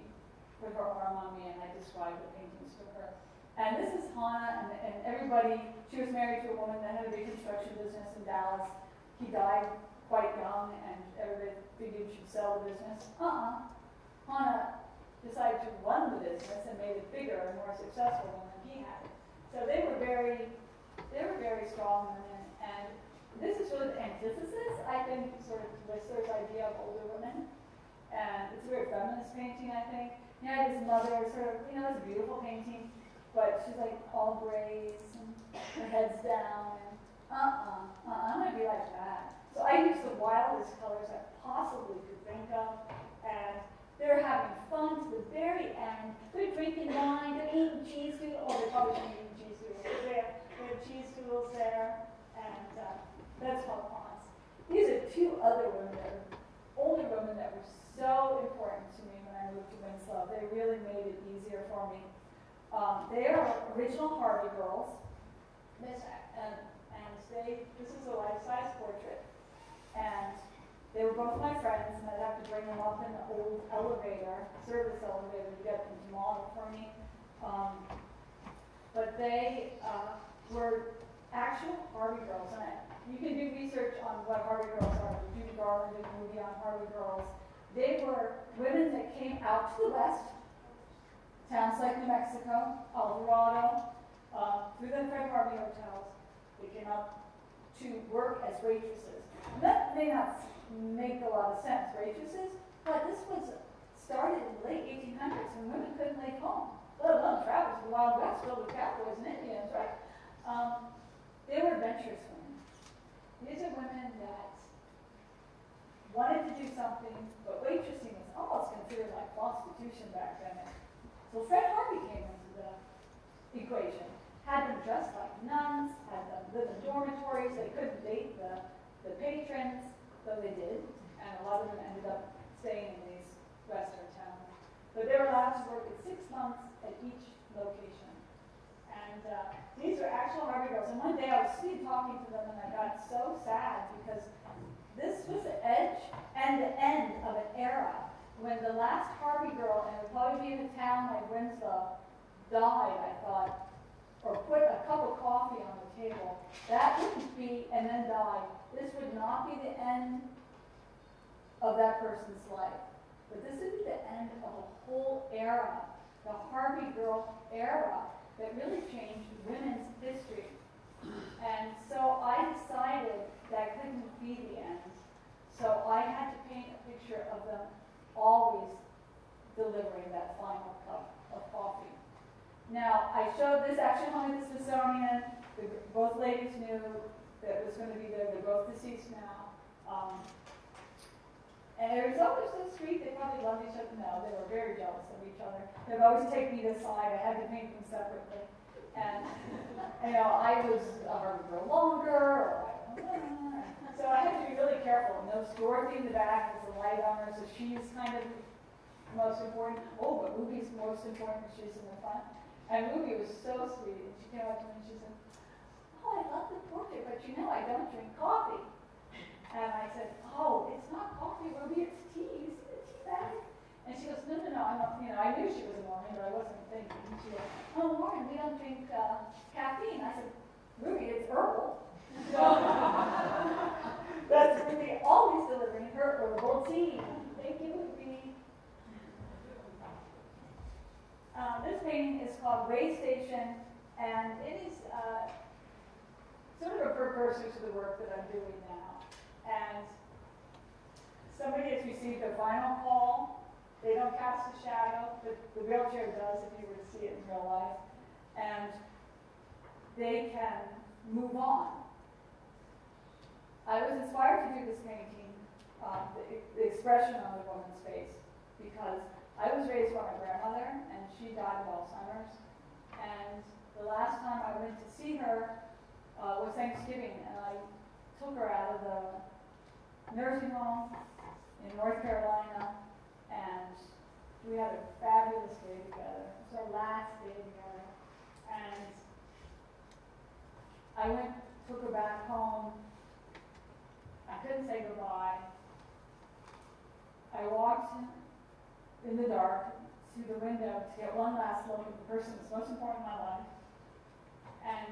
put her arm on me and I described the paintings to her. And this is Hannah, and everybody, she was married to a woman that had a reconstruction business in Dallas. He died quite young, and everybody figured she'd sell the business. Hannah decided to run the business and made it bigger and more successful than he had. So they were very strong women, and this is sort of the antithesis, I think, sort of Whistler's idea of older women. And it's a very feminist painting, I think. His mother, sort of, it's a beautiful painting, but she's like all grays and her head's down, and I'm gonna be like that. So I used the wildest colors I possibly could think of, and they're having fun to the very end. They're drinking wine, they're eating cheese doodles. Oh, they're probably not eating cheese doodles. They have cheese doodles there, and that's called Hans. These are two other women that are older women that were so important to me when I moved to Winslow. They really made it easier for me. They are original Harvey girls. This is a life-size portrait. And they were both my friends, and I'd have to bring them up in the old elevator, service elevator, to get them to model for me. But they were actual Harvey girls. And you can do research on what Harvey girls are. Judy Garland did a movie on Harvey girls. They were women that came out to the west, towns like New Mexico, Alvarado, through the Fred Harvey hotels. They came up to work as waitresses. And that may not make a lot of sense, waitresses, but this was started in the late 1800s when women couldn't leave home, let alone travel to the Wild West filled with cowboys and Indians, right? They were adventurous women. These are women that wanted to do something, but waitressing was almost considered like prostitution back then. So Fred Harvey came into the equation. Had them dressed like nuns, had them live in dormitories. They couldn't date the patrons, though they did, and a lot of them ended up staying in these western towns. But they were allowed to work at 6 months at each location. And these are actual Harvey girls. And one day I was talking to them, and I got so sad because this was the edge and the end of an era when the last Harvey girl, and it would probably be in a town like Winslow, died, I thought, or put a cup of coffee on the table. That wouldn't be, and then died. This would not be the end of that person's life. But this would be the end of a whole era, the Harvey girl era, that really changed women's history. And so I decided that couldn't be the end. So I had to paint a picture of them always delivering that final cup of coffee. Now, I showed this actually hung at the Smithsonian. Both ladies knew that it was going to be there. They're both deceased now. And it was always so sweet. They probably loved each other. No, they were very jealous of each other. They'd always take me aside. I had to paint them separately. And, I was hard to grow longer, so I had to be really careful. And Dorothy in the back is the light on her, so she's kind of most important. Oh, but Ruby's most important because she's in the front. And Ruby was so sweet, and she came up to me and she said, "Oh, I love the portrait, but I don't drink coffee." And I said, "Oh, it's not coffee, Ruby, it's tea. You see the tea bag?" And she goes, "No, I'm not." I knew she was a Mormon, but I wasn't thinking. And she goes, "Oh, Mormon, we don't drink caffeine." I said, "Ruby, it's herbal." So that's Ruby always delivering her herbal tea. Thank you, Ruby. This painting is called Way Station, and it is sort of a precursor to the work that I'm doing now. And somebody has received a final call. They don't cast a shadow, but the wheelchair does if you were to see it in real life. And they can move on. I was inspired to do this painting, the expression on the woman's face, because I was raised by my grandmother, and she died of Alzheimer's. And the last time I went to see her was Thanksgiving, and I took her out of the nursing home in North Carolina, and we had a fabulous day together. It was our last day together. And I took her back home. I couldn't say goodbye. I walked in the dark through the window to get one last look at the person that's most important in my life. And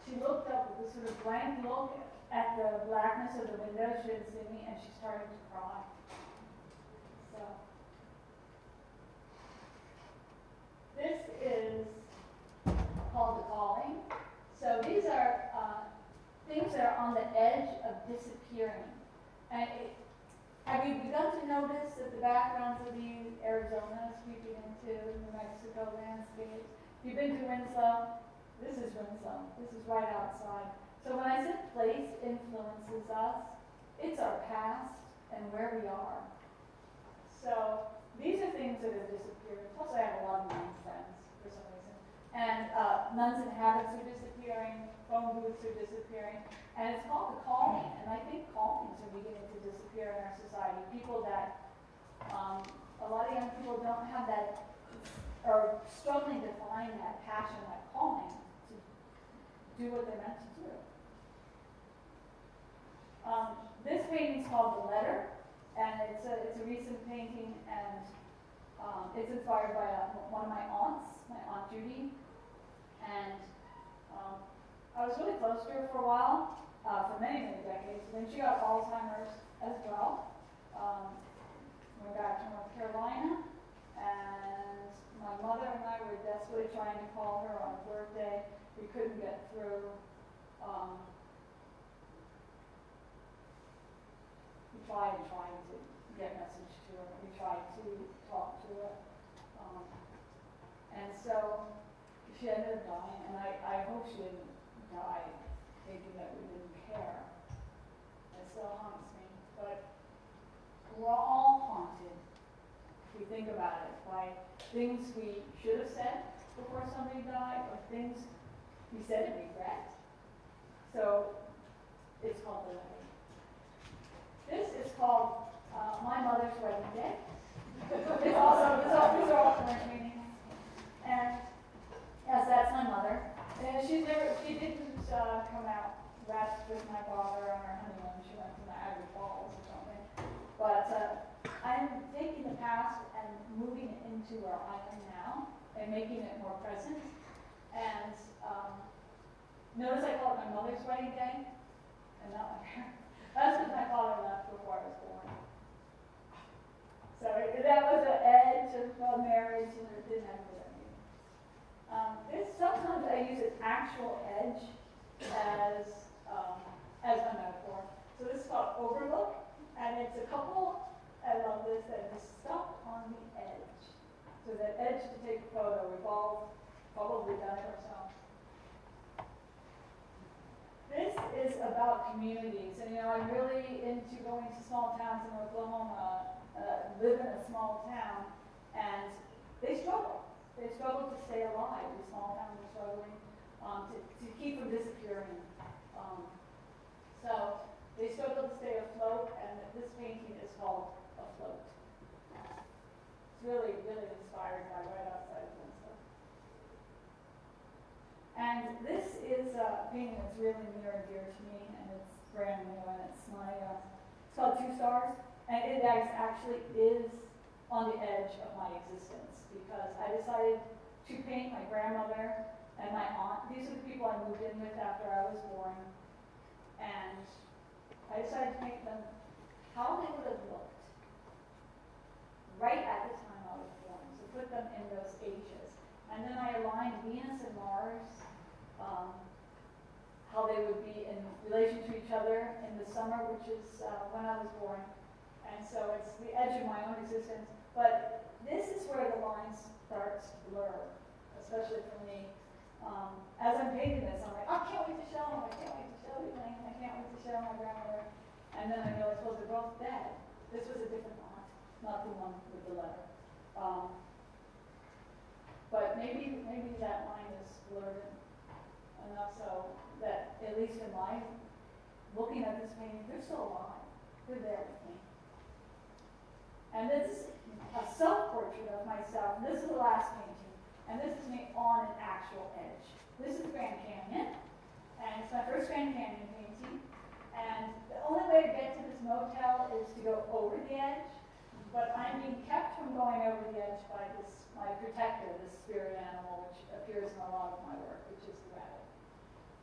she looked up with this sort of blank look at the blackness of the window. She didn't see me, and she started to cry. So this is called The Calling. So these are things that are on the edge of disappearing. And have you begun to notice that the backgrounds of these Arizona is creeping into New Mexico landscapes? If you've been to Winslow, this is Winslow. This is right outside. So when I said place influences us, it's our past and where we are. So these are things that have disappeared. Plus I have a lot of nun friends for some reason. And nuns in habits are disappearing, phone booths are disappearing, and it's called The Calling. And I think callings are beginning to disappear in our society. People that, a lot of young people don't have that, are struggling to find that passion, that calling to do what they're meant to do. This painting is called The Letter, and it's a recent painting, and it's inspired by one of my aunts, my Aunt Judy, and I was really close to her for a while, for many, many decades. And then she got Alzheimer's as well. We went back to North Carolina, and my mother and I were desperately trying to call her on her birthday. We couldn't get through. We tried to get a message to her. We tried to talk to her. And so she ended up dying, and I hope she didn't die thinking that we didn't care. It still haunts me. But we're all haunted, if we think about it, by things we should have said before somebody died, or things we said and regret. So it's called The Letter. This is called My Mother's Wedding Day. These are all current paintings. And yes, that's my mother. And she didn't come out west with my father on our honeymoon. She went to Niagara Falls or something. But I'm taking the past and moving it into where I am now and making it more present. And notice I call it my mother's wedding day and not my parents. That's because my father left before I was born. So that was an edge of marriage, and it didn't have to be. Sometimes I use an actual edge as a metaphor. So this is called Overlook, and it's a couple, I love this, that is stuck on the edge. So that edge to take a photo, we've all probably done it ourselves. This is about communities, and I'm really into going to small towns in Oklahoma, live in a small town, and they struggle. They struggle to stay alive. These small towns are struggling. to keep from disappearing. So they struggle to stay afloat, and this painting is called Afloat. It's really, really inspired by right outside of Winslow. And this is a painting that's really near and dear to me, and it's brand new, and it's called 2 Stars, and it actually is on the edge of my existence, because I decided to paint my grandmother and my aunt. These are the people I moved in with after I was born, and I decided to paint them how they would have looked right at the time I was born, so put them in those ages. And then I aligned Venus and Mars, how they would be in relation to each other in the summer, which is when I was born. And so it's the edge of my own existence. But this is where the lines start to blur, especially for me. As I'm painting this, I'm like, I can't wait to show them, I can't wait to show you, I can't wait to show my grandmother. And then I realized, well, they're both dead. This was a different aunt, not the one with the letter. But maybe that line is blurred enough so that, at least in my looking at this painting, they're still alive. They're there with me. And this is a self-portrait of myself. And this is the last painting. And this is me on an actual edge. This is Grand Canyon. And it's my first Grand Canyon painting. And the only way to get to this motel is to go over the edge. But I'm being kept from going over the edge by my protector, this spirit animal, which appears in a lot of my work, which is the rabbit.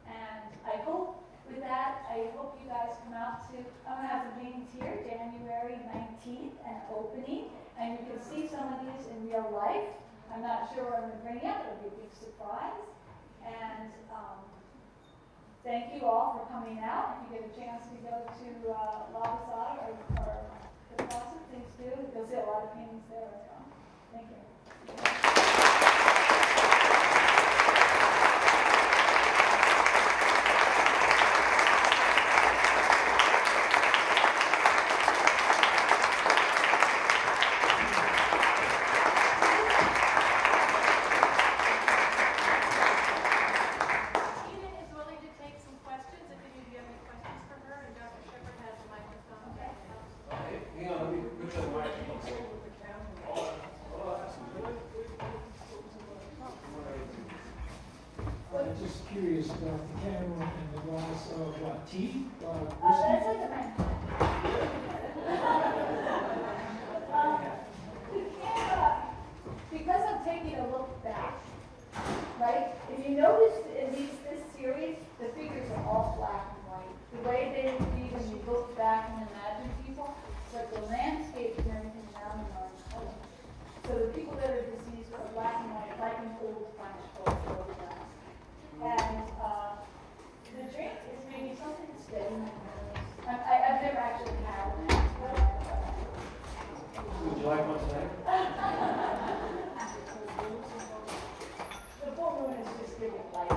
And I hope, with that, I hope you guys come out to, I'm going to have some paintings here, January 19th, and opening. And you can see some of these in real life. I'm not sure what I'm going to bring you, but it'll be a big surprise. And thank you all for coming out. If you get a chance to go to La Posada or the Posada, please do. You'll see a lot of paintings there as well. Thank you. Curious about the camera and the glass of tea. That's like a man. The camera, because I'm taking a look back, right? If you notice in this series, the figures are all black and white. The way they would be when you look back and imagine people, but the landscape and everything around them are in color. So the people that are deceased are black and white, like an old French photographs. And the drink is maybe something steady. I've never actually had one. Would you like one tonight? The full moon is just giving light.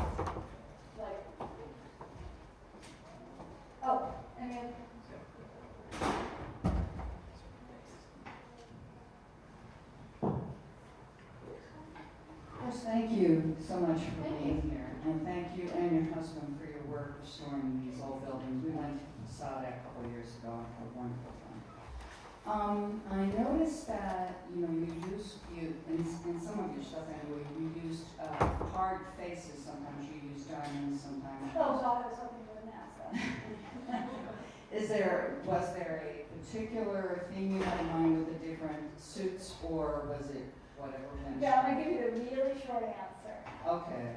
Like, oh, and then. First, thank you so much for being here. And thank you and your husband for your work restoring these old buildings. We went to Posada a couple of years ago and had a wonderful time. I noticed that, you in some of your stuff anyway, you used hard faces sometimes, you used diamonds sometimes. Oh, God, I was hoping for the NASA. Was there a particular theme you had in mind with the different suits, or was it whatever? Yeah, I'm going to give you the really short answer. Okay.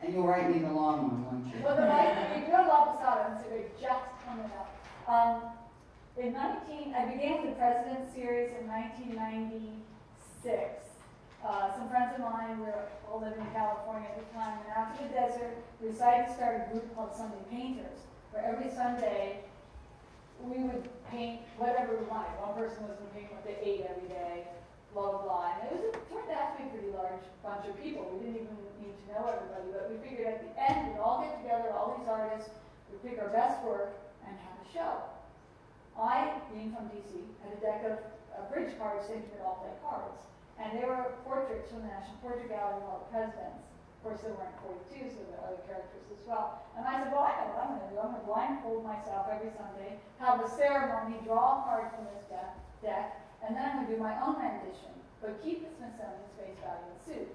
And you'll write me the long one, won't you? Well, you go to La Posada, and so they're just coming up. I began the President series in 1996. Some friends of mine were all living in California at the time, and after the desert, we decided to start a group called Sunday Painters, where every Sunday we would paint whatever we wanted. One person was going to paint what they ate every day, blah, blah, blah. And it turned out to be a pretty large bunch of people. We didn't even need to know everybody, but we figured at the end, we'd all get together, all these artists, we'd pick our best work and have a show. I, being from DC, had a deck of bridge cards thinking we'd all play cards. And they were portraits from the National Portrait Gallery of all the presidents. Of course, there weren't 42, so there are other characters as well. And I said, well, I know what I'm going to do. I'm going to blindfold myself every Sunday, have a ceremony, draw a card from this deck, and then I'm going to do my own rendition, but keep the Smithsonian's face value in suit.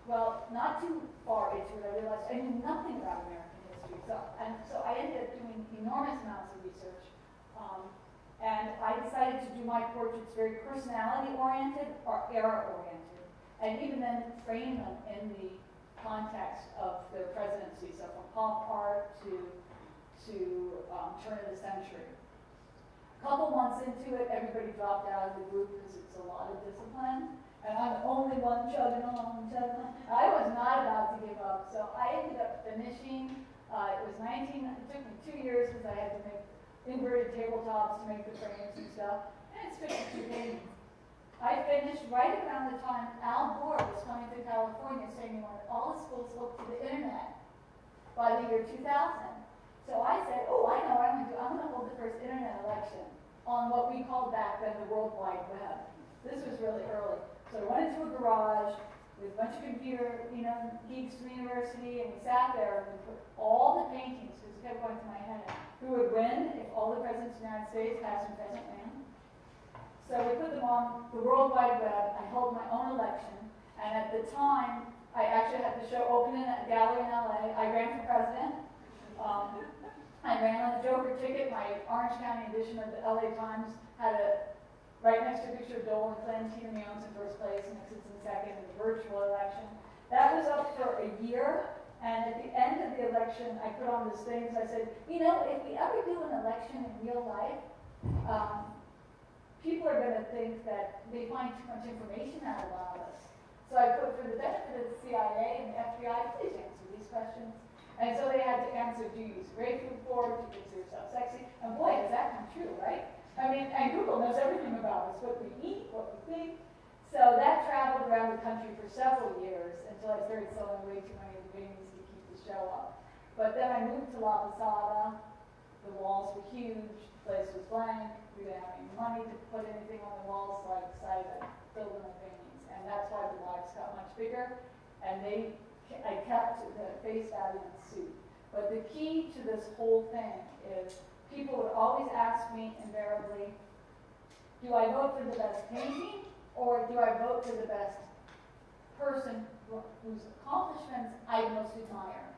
Well, not too far into it, I realized I knew nothing about American history. So I ended up doing enormous amounts of research. And I decided to do my portraits very personality-oriented or era-oriented, and even then frame them in the context of their presidency, so from pop art to turn of the century. A couple months into it, everybody dropped out of the group because it's a lot of discipline, and I'm the only one chugging along. I was not about to give up, so I ended up finishing. It took me 2 years because I had to make inverted tabletops to make the frames and stuff, and it's 52 paintings. I finished right around the time Al Gore was coming to California saying he wanted all the schools to look to the internet by the year 2000. So I said, oh, I know what I'm going to do. I'm going to hold the first internet election on what we called back then the World Wide Web. This was really early. So I went into a garage with a bunch of computer, geeks from the university, and we sat there and we put all the paintings, because it kept going through my head, who would win if all the presidents of the United States, past and present, ran. So we put them on the World Wide Web. I held my own election, and at the time, I actually had the show open in a gallery in LA. I ran for president. I ran on the Joker ticket. My Orange County edition of the LA Times had right next to a picture of Dole and Clinton. Tina Mion's in first place, and Nixon's in second in the virtual election. That was up for a year, and at the end of the election, I put on this thing, I said, if we ever do an election in real life, people are going to think that they find too much information out of a lot of us. So I put, for the benefit of the CIA and the FBI, please answer these questions. And so they had to answer, do you use grapefruit fork, do you consider yourself sexy? And boy, does that come true, right? And Google knows everything about us, what we eat, what we think. So that traveled around the country for several years until I started selling way too many of the paintings to keep the show up. But then I moved to La Posada. The walls were huge, the place was blank. We didn't have any money to put anything on the walls, so I decided to build my paintings. And that's why the lives got much bigger. And I kept the face value in the suit. But the key to this whole thing is people would always ask me invariably, do I vote for the best painting or do I vote for the best person whose accomplishments I most admire?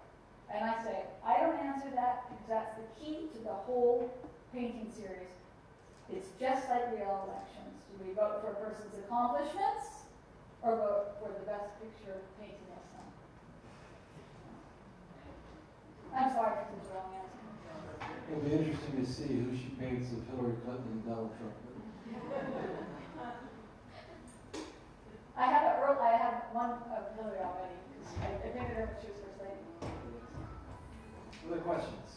And I say, I don't answer that because that's the key to the whole painting series. It's just like real elections. Do we vote for a person's accomplishments or vote for the best picture painting of some? I'm sorry for the wrong answer. It'll be interesting to see who she paints of Hillary Clinton and Donald Trump. I have one of Hillary already because I painted her when she was first lady. Other questions?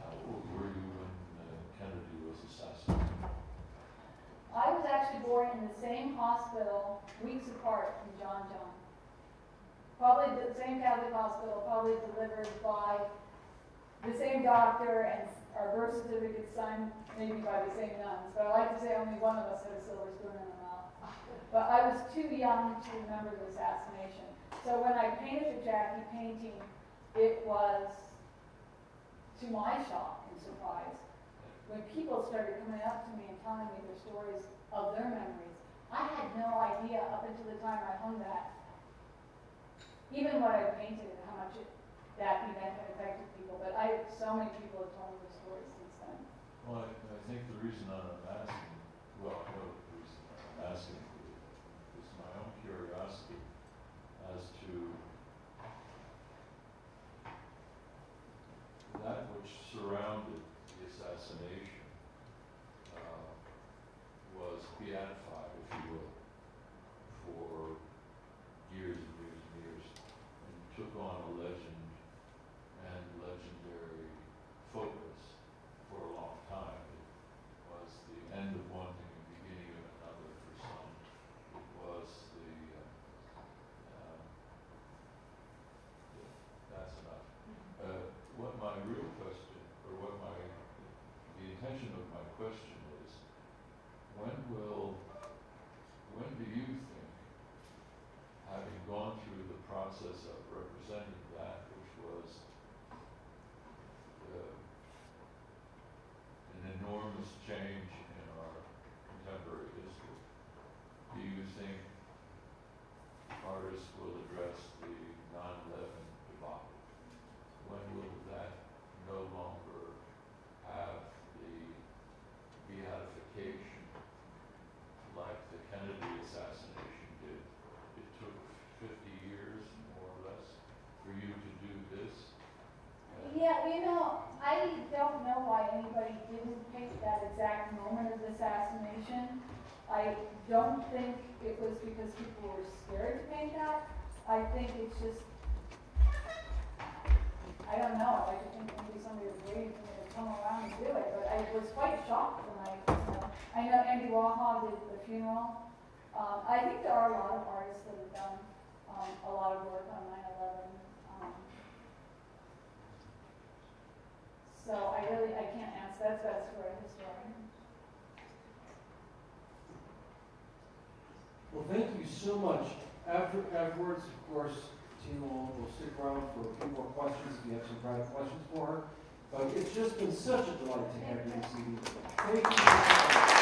How old were you when Kennedy was assassinated? I was actually born in the same hospital weeks apart from John. Probably the same Catholic hospital, probably delivered by the same doctor, and our birth certificate signed maybe by the same nuns. But I like to say only one of us had a silver spoon in her mouth. But I was too young to remember the assassination. So when I painted the Jackie painting, it was, to my shock and surprise, when people started coming up to me and telling me their stories of their memories. I had no idea up until the time I hung that, even what I painted and how much that event had affected people. But so many people have told me their stories since then. Well, I think the reason I'm asking, well, I know the reason I'm asking is my own curiosity as to that which surrounded the assassination was beatified, if you will, for years and years and years, and took on a legend and legendary focus for a long time. It was the end of one thing and beginning of another for some. It was that's enough. What my real question, or the intention of my question is, when do you think, having gone through the process of representing that which was an enormous change in our contemporary history, do you think artists will address the 9/11 debacle? When will that no longer have the beatification like the Kennedy assassination did? It took 50 years, more or less, for you to do this. Yeah, I don't know why anybody didn't pick that exact moment of the assassination. I don't think it was because people were scared to paint that. I think it's just, I don't know. I just think maybe somebody was waiting for me to come around and do it. But I was quite shocked when I know Andy Warhol did the funeral. I think there are a lot of artists that have done a lot of work on 9/11. So I can't answer. That's best for a historian. Well, thank you so much. Afterwards, of course, Tina will stick around for a few more questions if you have some private questions for her. But it's just been such a delight to have you this evening. Thank you.